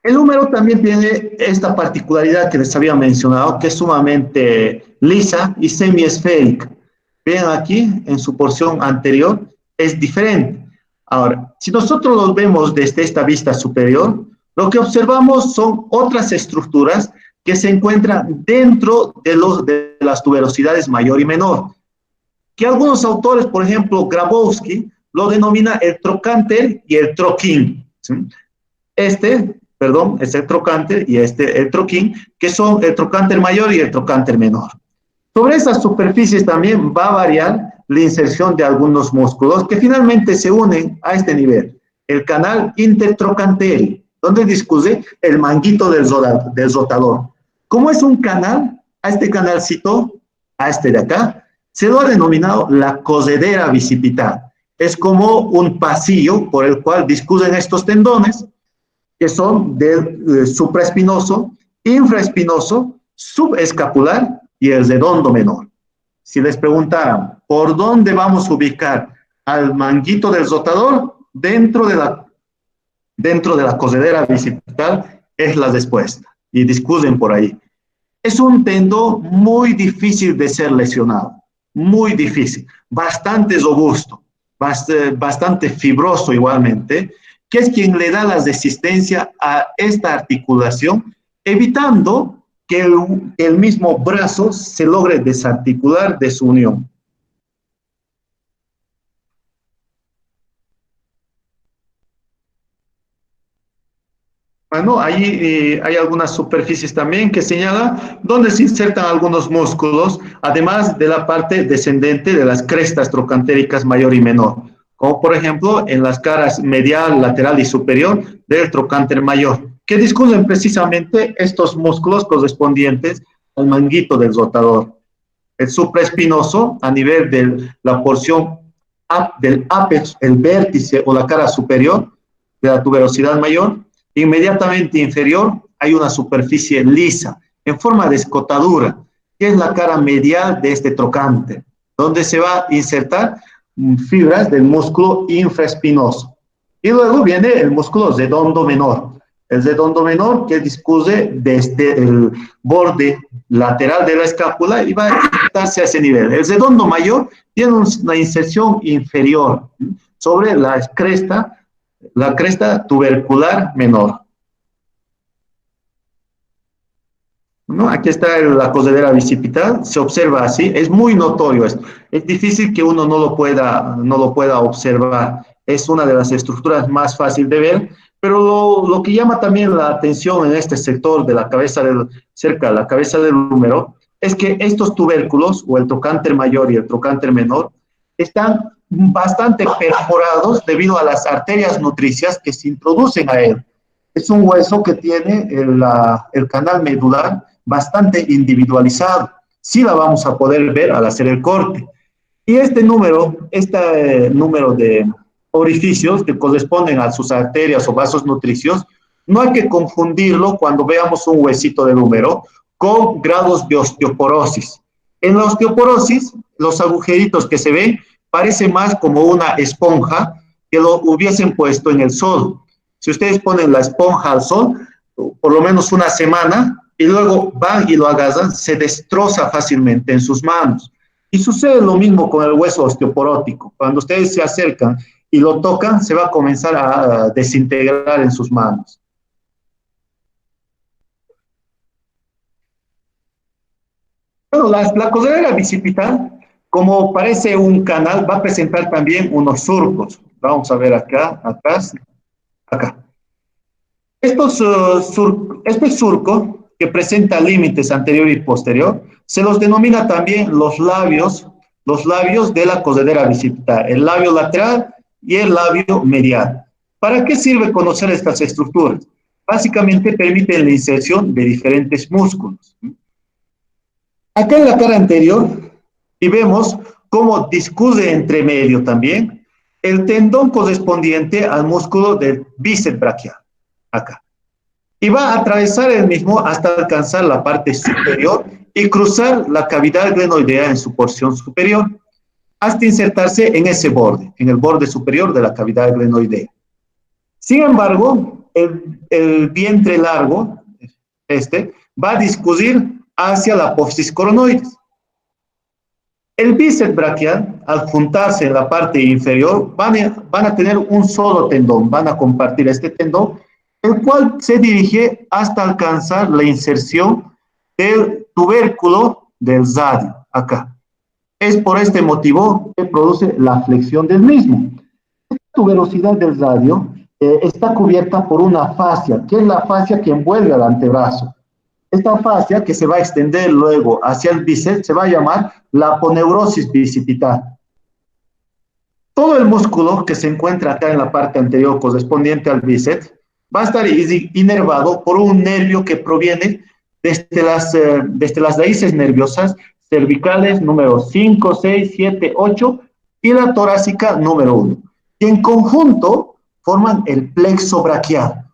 El húmero también tiene esta particularidad que les había mencionado, que es sumamente lisa y semiesférica. Ven aquí, en su porción anterior, es diferente. Ahora, si nosotros lo vemos desde esta vista superior, lo que observamos son otras estructuras que se encuentran dentro de las tuberosidades mayor y menor, que algunos autores, por ejemplo, Grabowski, lo denomina el trocánter y el troquín. ¿Sí? Es el trocánter y el troquín, que son el trocánter mayor y el trocánter menor. Sobre esas superficies también va a variar la inserción de algunos músculos que finalmente se unen a este nivel. El canal intertrocantéreo, donde discurre el manguito del rotador. Como es un canal, A este canalcito, a este de acá, se lo ha denominado la cosedera bicipital. Es como un pasillo por el cual discurren estos tendones, que son del supraespinoso, infraespinoso, subescapular y el redondo menor. Si les preguntaran, ¿por dónde vamos a ubicar al manguito del rotador? Dentro de la cosedera bicipital es la respuesta. Y discuten por ahí. Es un tendón muy difícil de ser lesionado, muy difícil, bastante robusto, bastante fibroso igualmente, que es quien le da la resistencia a esta articulación, evitando que el mismo brazo se logre desarticular de su unión. Bueno, ahí hay algunas superficies también que señala donde se insertan algunos músculos, además de la parte descendente de las crestas trocantéricas mayor y menor, como por ejemplo en las caras medial, lateral y superior del trocánter mayor, que discurren precisamente estos músculos correspondientes al manguito del rotador. El supraespinoso, a nivel de la porción del ápex, el vértice o la cara superior de la tuberosidad mayor. Inmediatamente inferior hay una superficie lisa, en forma de escotadura, que es la cara medial de este trocánter, donde se va a insertar fibras del músculo infraespinoso. Y luego viene el músculo redondo menor. El redondo menor que discurre desde el borde lateral de la escápula y va a insertarse a ese nivel. El redondo mayor tiene una inserción inferior sobre la cresta tubercular menor. ¿No? Aquí está la cosedera bicipital, se observa así, es muy notorio esto. Es difícil que uno no lo pueda observar. Es una de las estructuras más fáciles de ver, pero lo que llama también la atención en este sector de la cabeza cerca de la cabeza del húmero, es que estos tubérculos, o el trocánter mayor y el trocánter menor, están bastante perforados debido a las arterias nutricias que se introducen a él. Es un hueso que tiene el canal medular bastante individualizado. Sí la vamos a poder ver al hacer el corte. Y este número de orificios que corresponden a sus arterias o vasos nutricios, no hay que confundirlo cuando veamos un huesito del húmero con grados de osteoporosis. En la osteoporosis, los agujeritos que se ven parecen más como una esponja que lo hubiesen puesto en el sol. Si ustedes ponen la esponja al sol, por lo menos una semana, y luego van y lo agarran, se destroza fácilmente en sus manos. Y sucede lo mismo con el hueso osteoporótico. Cuando ustedes se acercan y lo tocan, se va a comenzar a desintegrar en sus manos. Bueno, la cosedera bicipital, como parece un canal, va a presentar también unos surcos. Vamos a ver acá, atrás, acá. Este surco, que presenta límites anterior y posterior, se los denomina también los labios de la cosedera bicipital, el labio lateral y el labio medial. ¿Para qué sirve conocer estas estructuras? Básicamente permiten la inserción de diferentes músculos. Acá en la cara anterior, y vemos cómo discurre entre medio también el tendón correspondiente al músculo del bíceps braquial, acá. Y va a atravesar el mismo hasta alcanzar la parte superior y cruzar la cavidad glenoidea en su porción superior, hasta insertarse en ese borde, en el borde superior de la cavidad glenoidea. Sin embargo, el vientre largo, va a discurrir hacia la apófisis coronoides. El bíceps braquial, al juntarse en la parte inferior, van a tener un solo tendón, van a compartir este tendón, el cual se dirige hasta alcanzar la inserción del tubérculo del radio, acá. Es por este motivo que produce la flexión del mismo. La tuberosidad del radio está cubierta por una fascia, que es la fascia que envuelve al antebrazo. Esta fascia, que se va a extender luego hacia el bíceps, se va a llamar la aponeurosis bicipital. Todo el músculo que se encuentra acá en la parte anterior correspondiente al bíceps va a estar inervado por un nervio que proviene desde las raíces nerviosas cervicales número 5, 6, 7, 8 y la torácica número 1. Y en conjunto forman el plexo braquial.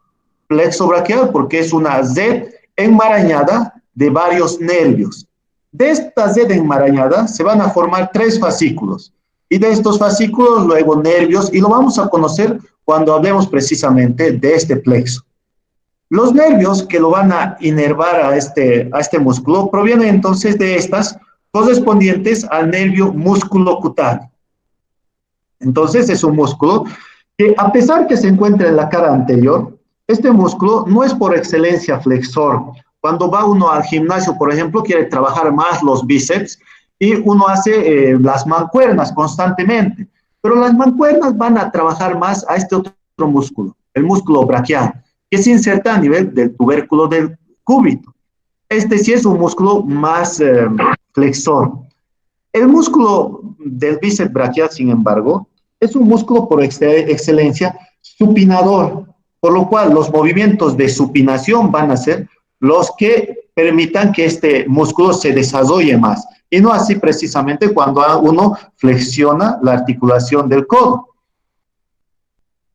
Plexo braquial porque es una red enmarañada de varios nervios. De esta red enmarañada se van a formar 3 fascículos. Y de estos fascículos luego nervios, y lo vamos a conocer cuando hablemos precisamente de este plexo. Los nervios que lo van a inervar a este músculo provienen entonces de estas correspondientes al nervio musculocutáneo. Entonces es un músculo que, a pesar que se encuentra en la cara anterior, este músculo no es por excelencia flexor. Cuando va uno al gimnasio, por ejemplo, quiere trabajar más los bíceps y uno hace las mancuernas constantemente, pero las mancuernas van a trabajar más a este otro músculo, el músculo braquial, que se inserta a nivel del tubérculo del cúbito. Este sí es un músculo más flexor. El músculo del bíceps braquial, sin embargo, es un músculo por excelencia supinador, por lo cual los movimientos de supinación van a ser los que permitan que este músculo se desarrolle más, y no así precisamente cuando uno flexiona la articulación del codo.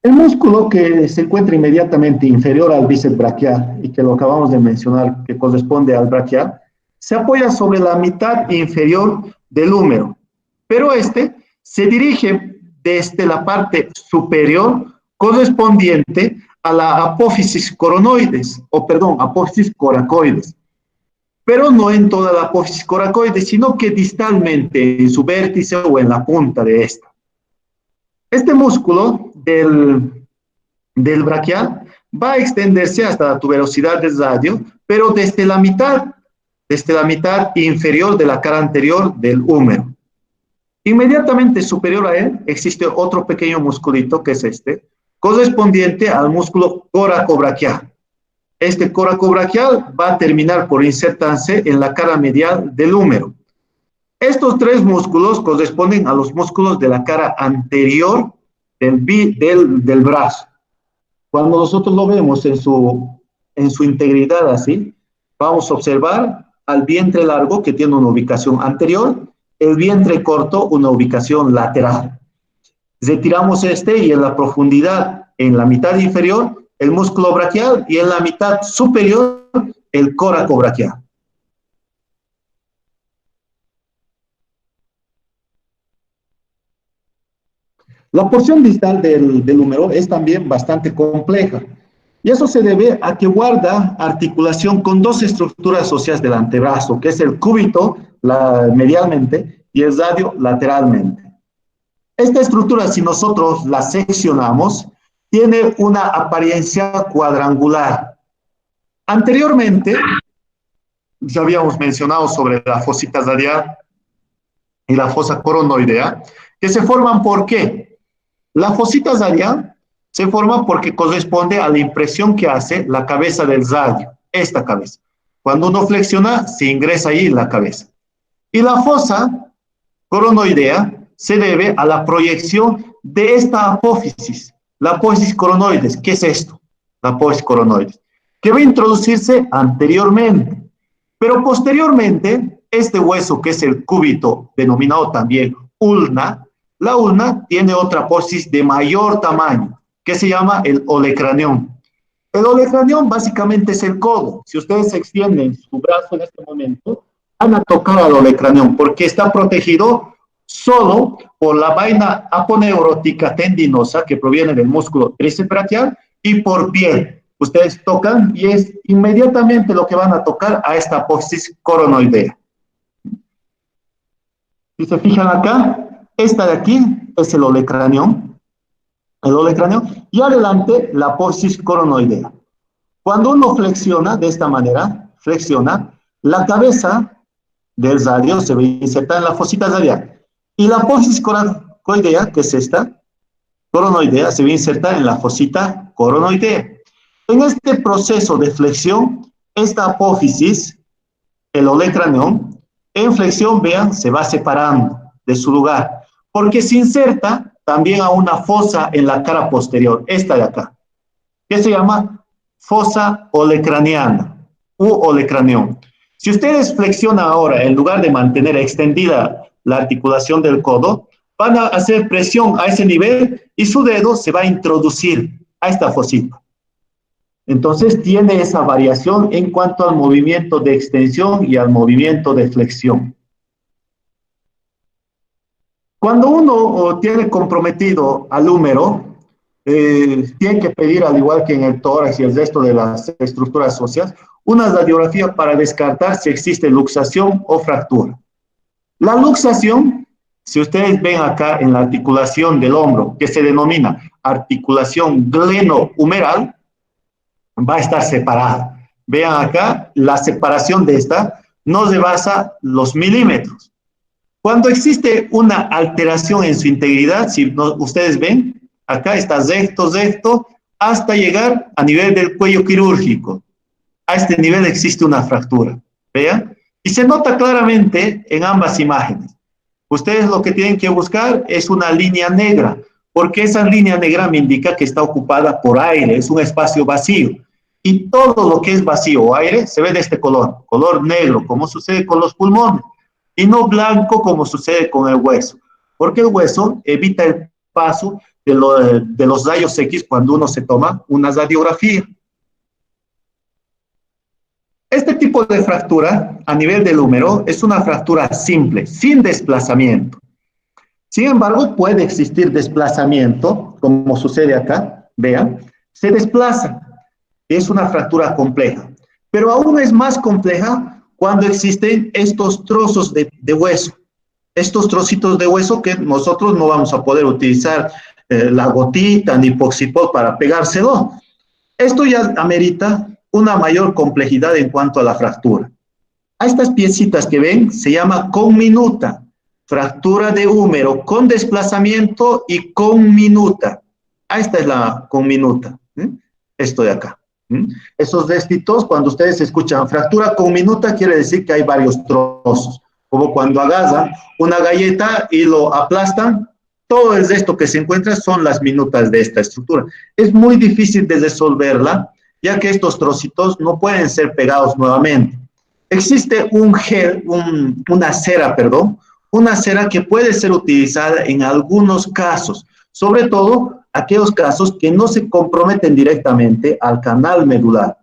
El músculo que se encuentra inmediatamente inferior al bíceps braquial y que lo acabamos de mencionar, que corresponde al braquial, se apoya sobre la mitad inferior del húmero, pero este se dirige desde la parte superior correspondiente a la apófisis coronoides, apófisis coracoides, pero no en toda la apófisis coracoides, sino que distalmente en su vértice o en la punta de esta. Este músculo del braquial va a extenderse hasta la tuberosidad del radio, pero desde la mitad inferior de la cara anterior del húmero. Inmediatamente superior a él existe otro pequeño musculito, que es este, correspondiente al músculo coracobraquial. Este coracobraquial va a terminar por insertarse en la cara medial del húmero. Estos 3 músculos corresponden a los músculos de la cara anterior del brazo. Cuando nosotros lo vemos en su integridad así, vamos a observar al vientre largo, que tiene una ubicación anterior, el vientre corto una ubicación lateral. Retiramos y en la profundidad, en la mitad inferior, el músculo braquial, y en la mitad superior, el coracobraquial. La porción distal del húmero es también bastante compleja, y eso se debe a que guarda articulación con 2 estructuras asociadas del antebrazo, que es el cúbito medialmente y el radio lateralmente. Esta estructura, si nosotros la seccionamos, tiene una apariencia cuadrangular. Anteriormente, ya habíamos mencionado sobre la fosita radial y la fosa coronoidea, que se forman ¿por qué? La fosita radial se forma porque corresponde a la impresión que hace la cabeza del radio, esta cabeza. Cuando uno flexiona, se ingresa ahí la cabeza. Y la fosa coronoidea se debe a la proyección de esta apófisis, la apófisis coronoides. ¿Qué es esto? La apófisis coronoides, que va a introducirse anteriormente, pero posteriormente, este hueso, que es el cúbito, denominado también ulna, la ulna tiene otra apófisis de mayor tamaño, que se llama el olecranión. El olecranión básicamente es el codo. Si ustedes extienden su brazo en este momento, van a tocar al olecranión, porque está protegido solo por la vaina aponeurótica tendinosa, que proviene del músculo tríceps braquial, y por piel. Ustedes tocan y es inmediatamente lo que van a tocar a esta apófisis coronoidea. Si se fijan acá, esta de aquí es el olecranión, y adelante la apófisis coronoidea. Cuando uno flexiona de esta manera, la cabeza del radio se ve insertada en la fosita radial, y la apófisis coracoidea, que es esta, coronoidea, se ve insertada en la fosita coronoidea. En este proceso de flexión, esta apófisis, el olecranión, en flexión, vean, se va separando de su lugar, porque se inserta también a una fosa en la cara posterior, esta de acá, que se llama fosa olecraniana. u olecraneum. Si ustedes flexionan ahora, en lugar de mantener extendida la articulación del codo, van a hacer presión a ese nivel y su dedo se va a introducir a esta fosita. Entonces tiene esa variación en cuanto al movimiento de extensión y al movimiento de flexión. Cuando uno tiene comprometido al húmero, tiene que pedir, al igual que en el tórax y el resto de las estructuras óseas, una radiografía para descartar si existe luxación o fractura. La luxación, si ustedes ven acá en la articulación del hombro, que se denomina articulación glenohumeral, va a estar separada. Vean acá, la separación de esta no rebasa los milímetros. Cuando existe una alteración en su integridad, si no, ustedes ven, acá está recto, recto, hasta llegar a nivel del cuello quirúrgico. A este nivel existe una fractura. ¿Vean? Y se nota claramente en ambas imágenes. Ustedes lo que tienen que buscar es una línea negra, porque esa línea negra me indica que está ocupada por aire, es un espacio vacío. Y todo lo que es vacío o aire se ve de este color negro, como sucede con los pulmones, y no blanco como sucede con el hueso, porque el hueso evita el paso de los rayos X cuando uno se toma una radiografía. Este tipo de fractura a nivel del húmero es una fractura simple, sin desplazamiento. Sin embargo, puede existir desplazamiento, como sucede acá, vean, se desplaza. Es una fractura compleja, pero aún es más compleja cuando existen estos trozos de hueso, estos trocitos de hueso que nosotros no vamos a poder utilizar la gotita ni poxipol para pegárselo. Esto ya amerita una mayor complejidad en cuanto a la fractura. A estas piecitas que ven se llama conminuta, fractura de húmero con desplazamiento y conminuta. Esta es la conminuta, esto de acá. Esos restitos, cuando ustedes escuchan fractura conminuta, quiere decir que hay varios trozos, como cuando agarran una galleta y lo aplastan, todo el resto que se encuentra son las minutas de esta estructura. Es muy difícil de resolverla, ya que estos trocitos no pueden ser pegados nuevamente. Existe un gel, una cera que puede ser utilizada en algunos casos, sobre todo aquellos casos que no se comprometen directamente al canal medular.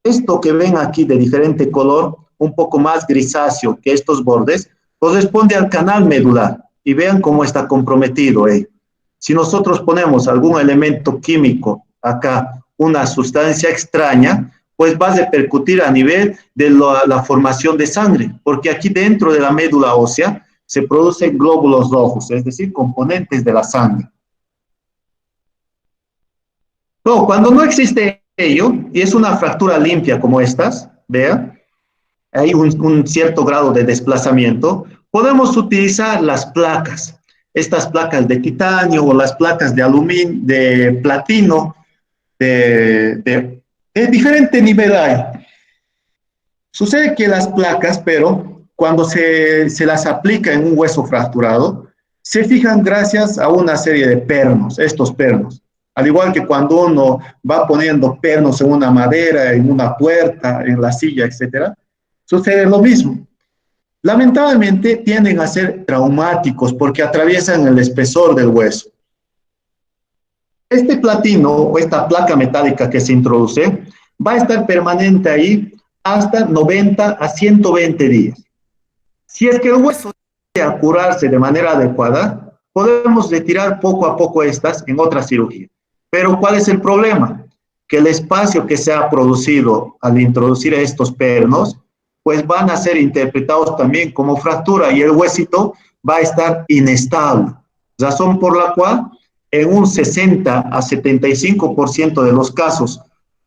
Esto que ven aquí de diferente color, un poco más grisáceo que estos bordes, corresponde al canal medular. Y vean cómo está comprometido. Si nosotros ponemos algún elemento químico acá, una sustancia extraña, pues va a repercutir a nivel de la formación de sangre, porque aquí dentro de la médula ósea se producen glóbulos rojos, es decir, componentes de la sangre. Luego, cuando no existe ello, y es una fractura limpia como estas, vean, hay un cierto grado de desplazamiento, podemos utilizar las placas, estas placas de titanio o las placas de aluminio, de platino, de diferente nivel hay. Sucede que las placas, pero cuando se las aplica en un hueso fracturado, se fijan gracias a una serie de pernos, estos pernos. Al igual que cuando uno va poniendo pernos en una madera, en una puerta, en la silla, etcétera, sucede lo mismo. Lamentablemente tienden a ser traumáticos porque atraviesan el espesor del hueso. Este platino o esta placa metálica que se introduce va a estar permanente ahí hasta 90 a 120 días. Si es que el hueso tiende a curarse de manera adecuada, podemos retirar poco a poco estas en otra cirugía. Pero ¿cuál es el problema? Que el espacio que se ha producido al introducir estos pernos, pues van a ser interpretados también como fractura y el huesito va a estar inestable. Razón por la cual en un 60 a 75% de los casos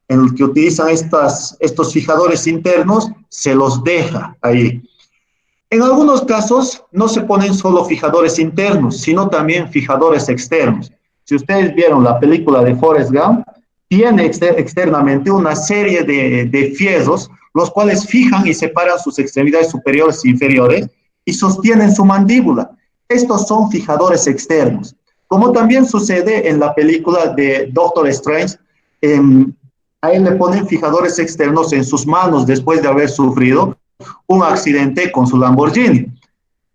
en los que utilizan estos fijadores internos, se los deja ahí. En algunos casos no se ponen solo fijadores internos, sino también fijadores externos. Si ustedes vieron la película de Forrest Gump, tiene externamente una serie de fierros, los cuales fijan y separan sus extremidades superiores e inferiores y sostienen su mandíbula. Estos son fijadores externos. Como también sucede en la película de Doctor Strange, A él le ponen fijadores externos en sus manos después de haber sufrido un accidente con su Lamborghini.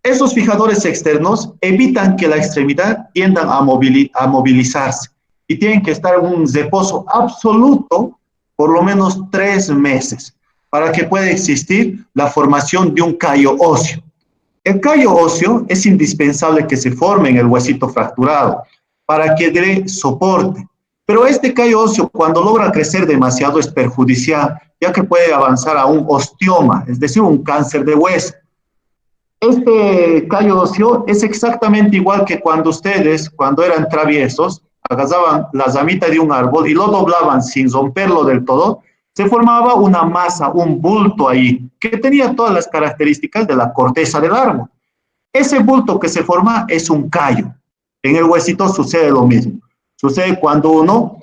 Esos fijadores externos evitan que la extremidad tiendan a movilizarse y tienen que estar en un reposo absoluto por lo menos 3 meses para que pueda existir la formación de un callo óseo. El callo óseo es indispensable que se forme en el huesito fracturado para que dé soporte. Pero este callo óseo, cuando logra crecer demasiado, es perjudicial, ya que puede avanzar a un osteoma, es decir, un cáncer de hueso. Este callo óseo es exactamente igual que cuando ustedes, cuando eran traviesos, agarraban la ramita de un árbol y lo doblaban sin romperlo del todo, se formaba una masa, un bulto ahí, que tenía todas las características de la corteza del árbol. Ese bulto que se forma es un callo. En el huesito sucede lo mismo. Sucede cuando uno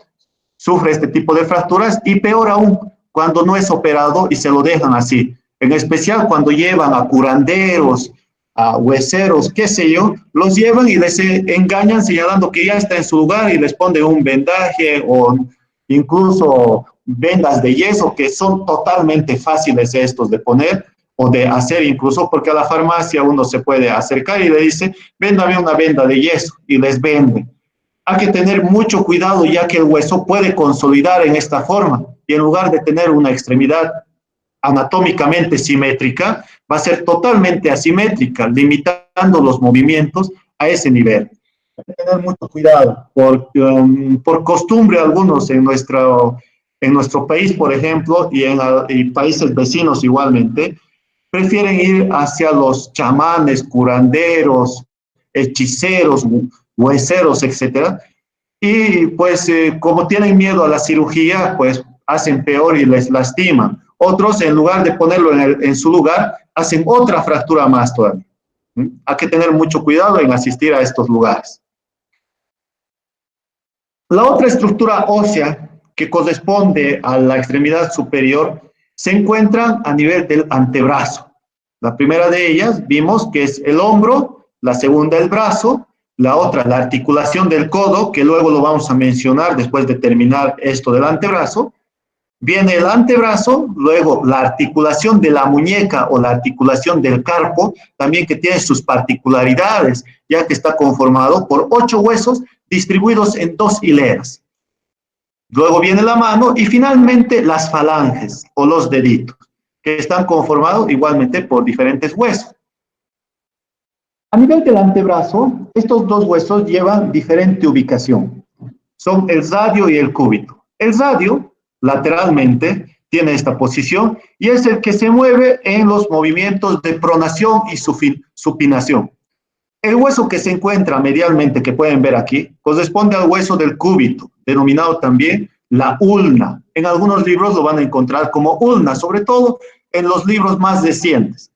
sufre este tipo de fracturas y peor aún cuando no es operado y se lo dejan así. En especial cuando llevan a curanderos, a hueseros, qué sé yo, los llevan y les engañan señalando que ya está en su lugar y les ponen un vendaje o incluso vendas de yeso que son totalmente fáciles estos de poner o de hacer incluso porque a la farmacia uno se puede acercar y le dice, véndame una venda de yeso y les venden. Hay que tener mucho cuidado ya que el hueso puede consolidar en esta forma y en lugar de tener una extremidad anatómicamente simétrica, va a ser totalmente asimétrica, limitando los movimientos a ese nivel. Hay que tener mucho cuidado, por costumbre algunos en nuestro país, por ejemplo, y países vecinos igualmente, prefieren ir hacia los chamanes, curanderos, hechiceros, hueseros, etcétera. Y pues como tienen miedo a la cirugía, pues hacen peor y les lastiman. Otros, en lugar de ponerlo en su lugar, hacen otra fractura más todavía. Hay que tener mucho cuidado en asistir a estos lugares. La otra estructura ósea que corresponde a la extremidad superior se encuentra a nivel del antebrazo. La primera de ellas vimos que es el hombro, la segunda el brazo, la otra la articulación del codo, que luego lo vamos a mencionar después de terminar esto del antebrazo. Viene el antebrazo, luego la articulación de la muñeca o la articulación del carpo, también que tiene sus particularidades, ya que está conformado por 8 huesos distribuidos en 2 hileras. Luego viene la mano y finalmente las falanges o los deditos, que están conformados igualmente por diferentes huesos. A nivel del antebrazo, estos 2 huesos llevan diferente ubicación. Son el radio y el cúbito. El radio, lateralmente, tiene esta posición y es el que se mueve en los movimientos de pronación y supinación. El hueso que se encuentra medialmente, que pueden ver aquí, corresponde al hueso del cúbito, denominado también la ulna. En algunos libros lo van a encontrar como ulna, sobre todo en los libros más recientes.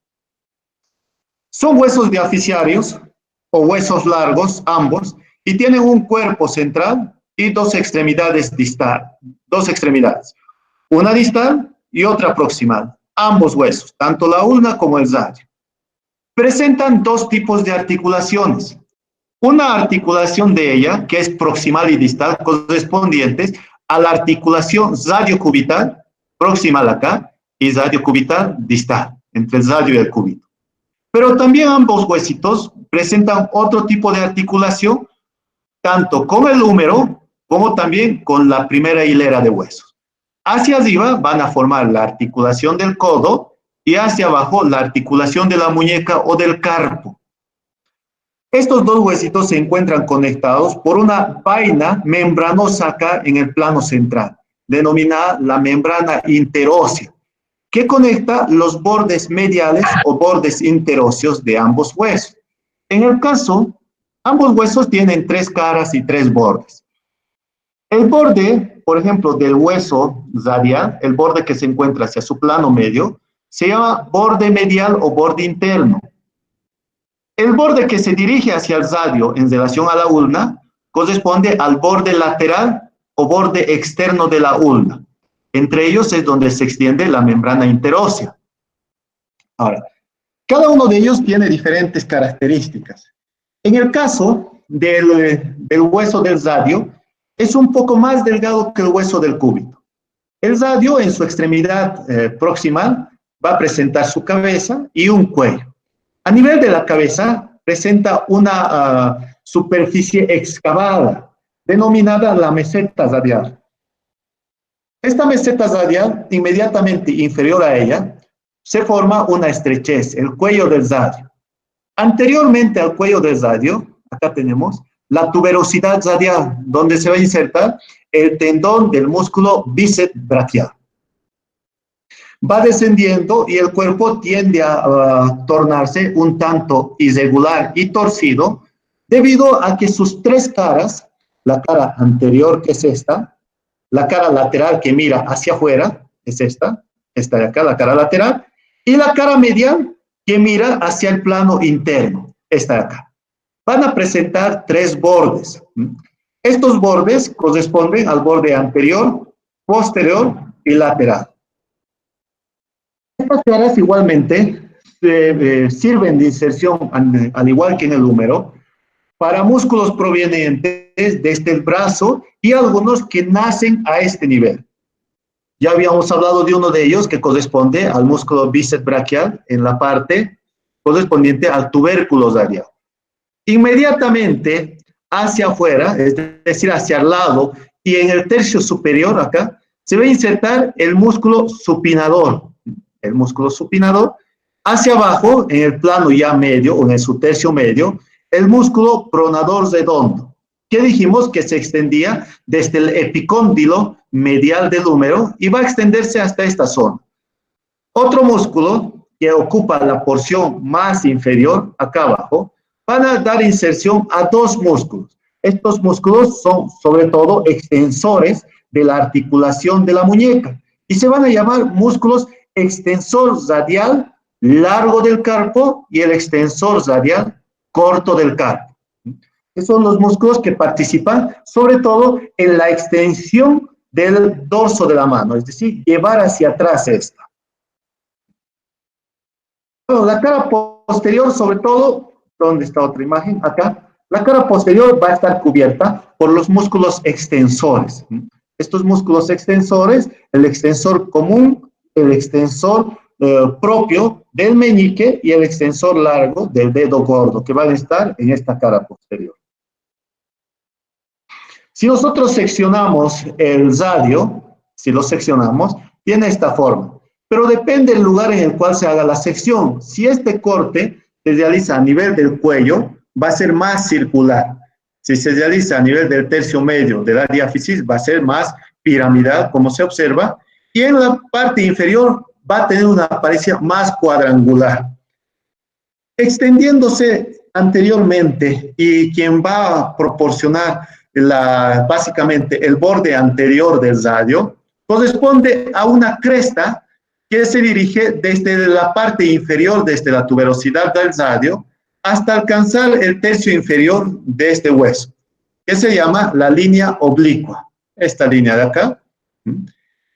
Son huesos diaficiarios o huesos largos, ambos, y tienen un cuerpo central y 2 extremidades distal, 2 extremidades, una distal y otra proximal, ambos huesos, tanto la ulna como el radio. Presentan 2 tipos de articulaciones. Una articulación de ella, que es proximal y distal, correspondientes a la articulación radiocubital, proximal acá, y radiocubital distal, entre el radio y el cúbito. Pero también ambos huesitos presentan otro tipo de articulación, tanto con el húmero como también con la primera hilera de huesos. Hacia arriba van a formar la articulación del codo y hacia abajo la articulación de la muñeca o del carpo. Estos 2 huesitos se encuentran conectados por una vaina membranosa acá en el plano central, denominada la membrana interósea, que conecta los bordes mediales o bordes interóseos de ambos huesos. En el caso, ambos huesos tienen 3 caras y 3 bordes. El borde, por ejemplo, del hueso radial, el borde que se encuentra hacia su plano medio, se llama borde medial o borde interno. El borde que se dirige hacia el radio en relación a la ulna corresponde al borde lateral o borde externo de la ulna. Entre ellos es donde se extiende la membrana interósea. Ahora, cada uno de ellos tiene diferentes características. En el caso del hueso del radio, es un poco más delgado que el hueso del cúbito. El radio en su extremidad proximal va a presentar su cabeza y un cuello. A nivel de la cabeza presenta una superficie excavada, denominada la meseta radial. Esta meseta radial, inmediatamente inferior a ella, se forma una estrechez, el cuello del radio. Anteriormente al cuello del radio, acá tenemos la tuberosidad radial, donde se va a insertar el tendón del músculo bíceps braquial. Va descendiendo y el cuerpo tiende a tornarse un tanto irregular y torcido debido a que sus tres caras, la cara anterior que es esta, la cara lateral que mira hacia afuera es esta de acá, la cara lateral, y la cara medial que mira hacia el plano interno, esta de acá. Van a presentar tres bordes. Estos bordes corresponden al borde anterior, posterior y lateral. Estas caras igualmente sirven de inserción, al igual que en el húmero, para músculos provenientes desde el brazo y algunos que nacen a este nivel. Ya habíamos hablado de uno de ellos que corresponde al músculo bíceps braquial en la parte correspondiente al tubérculo radial. Inmediatamente hacia afuera, es decir, hacia el lado y en el tercio superior acá, se va a insertar el músculo supinador. El músculo supinador, hacia abajo, en el plano ya medio o en su tercio medio, el músculo pronador redondo, que dijimos que se extendía desde el epicóndilo medial del húmero y va a extenderse hasta esta zona. Otro músculo que ocupa la porción más inferior, acá abajo, van a dar inserción a dos músculos. Estos músculos son sobre todo extensores de la articulación de la muñeca y se van a llamar músculos extensor radial largo del carpo y el extensor radial corto del carpo. Esos son los músculos que participan sobre todo en la extensión del dorso de la mano, es decir, llevar hacia atrás esta. Bueno, la cara posterior sobre todo, ¿dónde está otra imagen? Acá. La cara posterior va a estar cubierta por los músculos extensores. Estos músculos extensores, el extensor común, el extensor propio del meñique y el extensor largo del dedo gordo, que van a estar en esta cara posterior. Si nosotros seccionamos el radio, si lo seccionamos, tiene esta forma, pero depende del lugar en el cual se haga la sección. Si este corte se realiza a nivel del cuello, va a ser más circular. Si se realiza a nivel del tercio medio de la diáfisis, va a ser más piramidal, como se observa, y en la parte inferior va a tener una apariencia más cuadrangular. Extendiéndose anteriormente, y quien va a proporcionar básicamente el borde anterior del radio, corresponde a una cresta que se dirige desde la parte inferior, desde la tuberosidad del radio, hasta alcanzar el tercio inferior de este hueso, que se llama la línea oblicua. Esta línea de acá,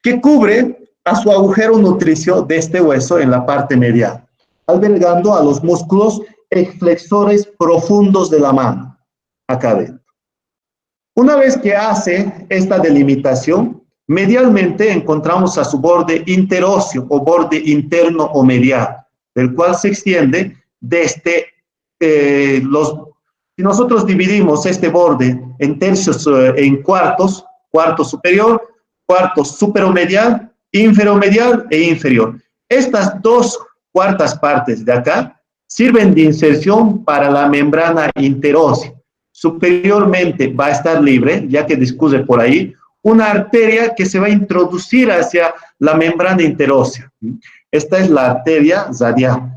que cubre a su agujero nutricio de este hueso en la parte medial, albergando a los músculos exflexores profundos de la mano, acá adentro. Una vez que hace esta delimitación, medialmente encontramos a su borde interóseo o borde interno o medial, del cual se extiende desde si nosotros dividimos este borde en tercios, en cuartos, cuarto superior, cuarto superomedial, inferomedial e inferior. Estas dos cuartas partes de acá sirven de inserción para la membrana interósea. Superiormente va a estar libre, ya que discurre por ahí, una arteria que se va a introducir hacia la membrana interósea. Esta es la arteria radial.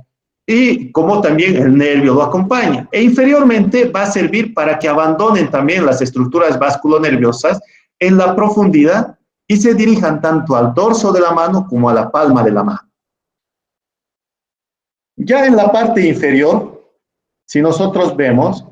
Y como también el nervio lo acompaña. E inferiormente va a servir para que abandonen también las estructuras vasculonerviosas en la profundidad y se dirijan tanto al dorso de la mano como a la palma de la mano. Ya en la parte inferior, si nosotros vemos,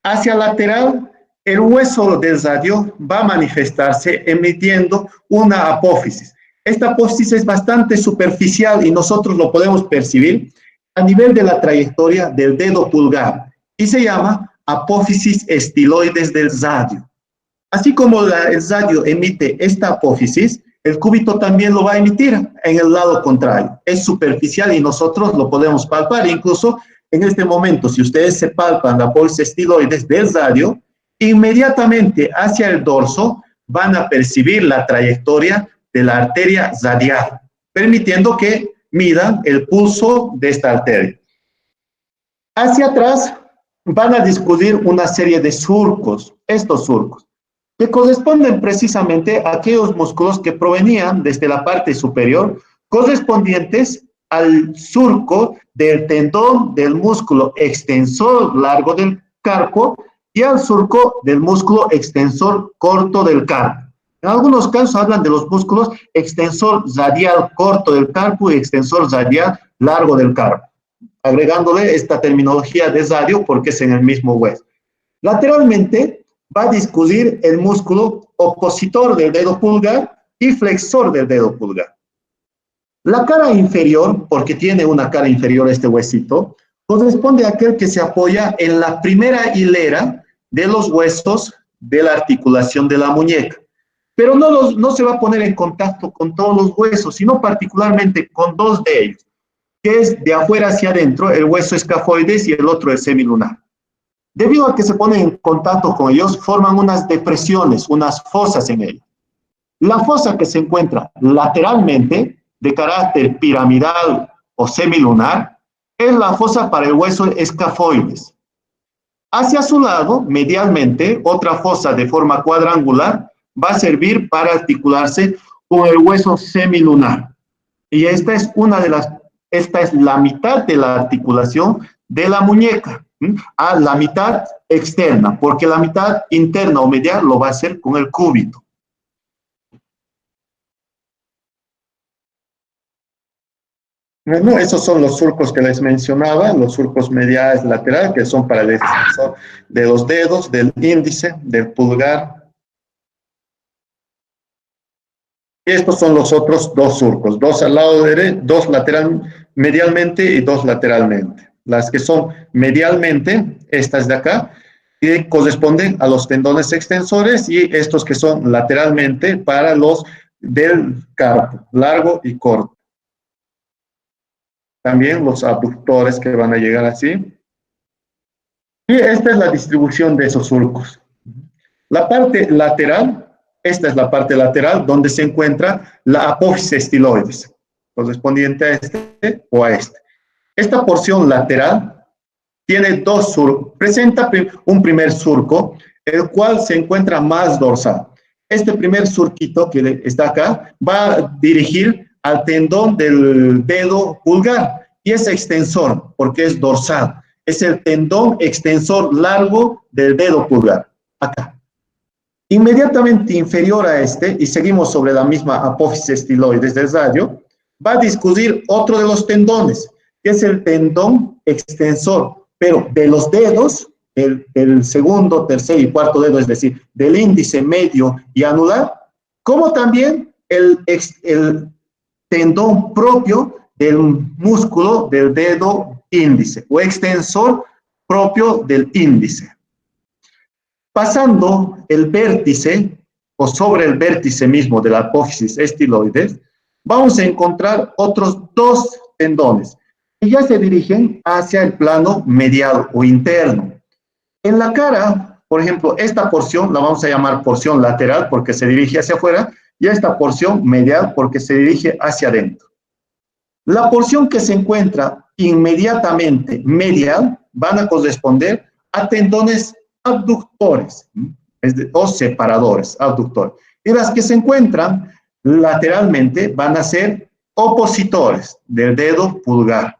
hacia lateral, el hueso del radio va a manifestarse emitiendo una apófisis. Esta apófisis es bastante superficial y nosotros lo podemos percibir a nivel de la trayectoria del dedo pulgar y se llama apófisis estiloides del radio. Así como el radio emite esta apófisis, el cúbito también lo va a emitir en el lado contrario. Es superficial y nosotros lo podemos palpar. Incluso en este momento, si ustedes se palpan la apófisis estiloides del radio, inmediatamente hacia el dorso van a percibir la trayectoria de la arteria radial, permitiendo que midan el pulso de esta arteria. Hacia atrás van a discurrir una serie de surcos, estos surcos, que corresponden precisamente a aquellos músculos que provenían desde la parte superior, correspondientes al surco del tendón del músculo extensor largo del carpo y al surco del músculo extensor corto del carpo. En algunos casos hablan de los músculos extensor radial corto del carpo y extensor radial largo del carpo, agregándole esta terminología de radio porque es en el mismo hueso. Lateralmente va a discurrir el músculo opositor del dedo pulgar y flexor del dedo pulgar. La cara inferior, porque tiene una cara inferior este huesito, corresponde a aquel que se apoya en la primera hilera de los huesos de la articulación de la muñeca. Pero no se va a poner en contacto con todos los huesos, sino particularmente con dos de ellos, que es de afuera hacia adentro, el hueso escafoides y el otro el semilunar. Debido a que se ponen en contacto con ellos, forman unas depresiones, unas fosas en ellos. La fosa que se encuentra lateralmente, de carácter piramidal o semilunar, es la fosa para el hueso escafoides. Hacia su lado, medialmente, otra fosa de forma cuadrangular va a servir para articularse con el hueso semilunar. Y esta es la mitad de la articulación de la muñeca, a la mitad externa, porque la mitad interna o medial lo va a hacer con el cúbito. Bueno, esos son los surcos que les mencionaba, los surcos mediales laterales, que son para el extensor de los dedos, del índice, del pulgar. Y estos son los otros dos surcos, dos al lado derecho, dos medialmente y dos lateralmente. Las que son medialmente, estas de acá, que corresponden a los tendones extensores, y estos que son lateralmente para los del carpo, largo y corto. También los abductores que van a llegar así. Y esta es la distribución de esos surcos. La parte lateral, esta es la parte lateral donde se encuentra la apófisis estiloides, correspondiente a este o a este. Esta porción lateral tiene dos surcos, presenta un primer surco, el cual se encuentra más dorsal. Este primer surquito que está acá va a dirigir al tendón del dedo pulgar y es extensor porque es dorsal. Es el tendón extensor largo del dedo pulgar, acá. Inmediatamente inferior a este, y seguimos sobre la misma apófisis estiloides del radio, va a discurrir otro de los tendones, que es el tendón extensor, pero de los dedos, el segundo, tercer y cuarto dedo, es decir, del índice, medio y anular, como también el tendón propio del músculo del dedo índice, o extensor propio del índice. Pasando el vértice, o sobre el vértice mismo de la apófisis estiloides, vamos a encontrar otros dos tendones, que ya se dirigen hacia el plano medial o interno. En la cara, por ejemplo, esta porción la vamos a llamar porción lateral porque se dirige hacia afuera, y esta porción medial porque se dirige hacia adentro. La porción que se encuentra inmediatamente medial van a corresponder a tendones abductores, o separadores, abductores. Y las que se encuentran lateralmente van a ser opositores del dedo pulgar.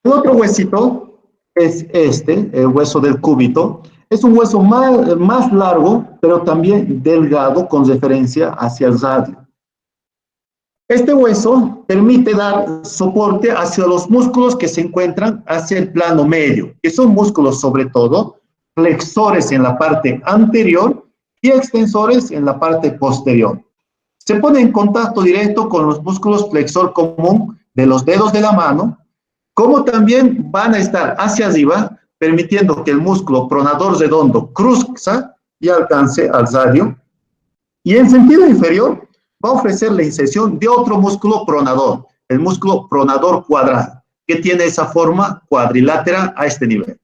El otro huesito es este, el hueso del cúbito. Es un hueso más largo, pero también delgado con referencia hacia el radio. Este hueso permite dar soporte hacia los músculos que se encuentran hacia el plano medio, que son músculos sobre todo flexores en la parte anterior y extensores en la parte posterior. Se pone en contacto directo con los músculos flexor común de los dedos de la mano, como también van a estar hacia arriba, permitiendo que el músculo pronador redondo cruza y alcance al radio. Y en sentido inferior va a ofrecer la inserción de otro músculo pronador, el músculo pronador cuadrado, que tiene esa forma cuadrilátera a este nivel.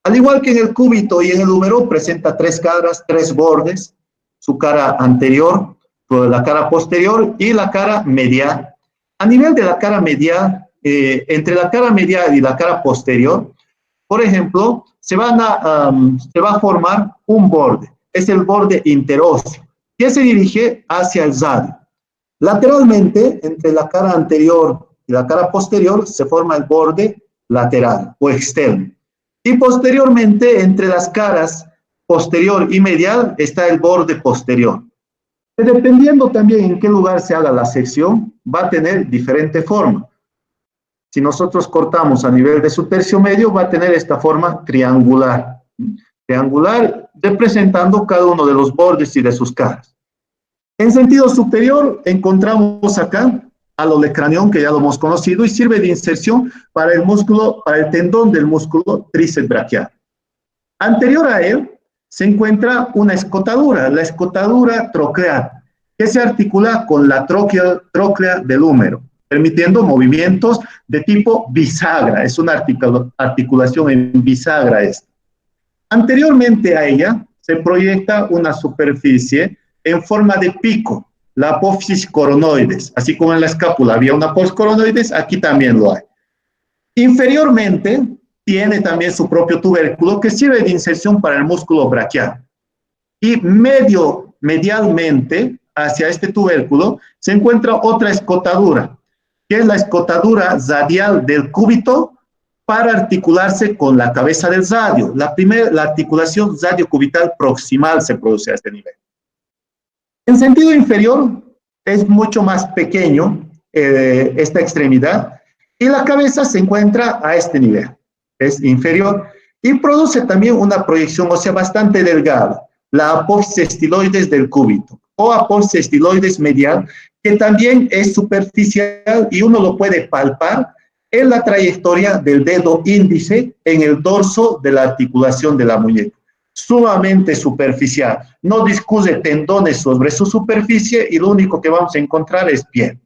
Al igual que en el cúbito y en el húmero, presenta tres caras, tres bordes, su cara anterior, la cara posterior y la cara medial. A nivel de la cara medial, entre la cara medial y la cara posterior, por ejemplo, se va a formar un borde, es el borde interóseo, que se dirige hacia el radio. Lateralmente, entre la cara anterior y la cara posterior, se forma el borde lateral o externo. Y posteriormente, entre las caras posterior y medial, está el borde posterior. Dependiendo también en qué lugar se haga la sección, va a tener diferente forma. Si nosotros cortamos a nivel de su tercio medio, va a tener esta forma triangular. Triangular representando cada uno de los bordes y de sus caras. En sentido superior, encontramos acá al olecranión, que ya lo hemos conocido, y sirve de inserción para el músculo, para el tendón del músculo tríceps braquial. Anterior a él se encuentra una escotadura, la escotadura troclear, que se articula con la tróclea del húmero, permitiendo movimientos de tipo bisagra. Es una articulación en bisagra esta. Anteriormente a ella se proyecta una superficie en forma de pico, la apófisis coronoides. Así como en la escápula había una apófisis coronoides, aquí también lo hay. Inferiormente tiene también su propio tubérculo que sirve de inserción para el músculo braquial. Y medialmente hacia este tubérculo se encuentra otra escotadura, que es la escotadura radial del cúbito para articularse con la cabeza del radio. La articulación radiocubital proximal se produce a este nivel. En sentido inferior es mucho más pequeño esta extremidad y la cabeza se encuentra a este nivel, es inferior, y produce también una proyección ósea bastante delgada, la apófisis estiloides del cúbito o apófisis estiloides medial, que también es superficial y uno lo puede palpar en la trayectoria del dedo índice en el dorso de la articulación de la muñeca. Sumamente superficial, no discute tendones sobre su superficie y lo único que vamos a encontrar es piel.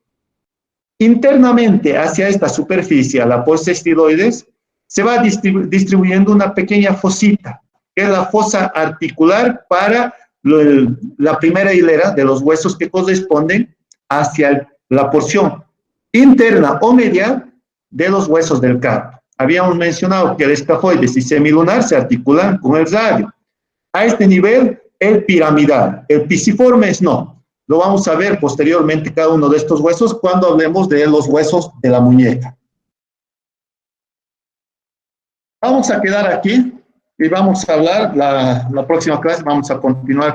Internamente hacia esta superficie, a la apófisis estiloides, se va distribuyendo una pequeña fosita, que es la fosa articular para la primera hilera de los huesos que corresponden hacia la porción interna o medial de los huesos del carpo. Habíamos mencionado que el escafoides y semilunar se articulan con el radio. A este nivel, el piramidal, el pisiformes no. Lo vamos a ver posteriormente cada uno de estos huesos cuando hablemos de los huesos de la muñeca. Vamos a quedar aquí y vamos a hablar, la próxima clase vamos a continuar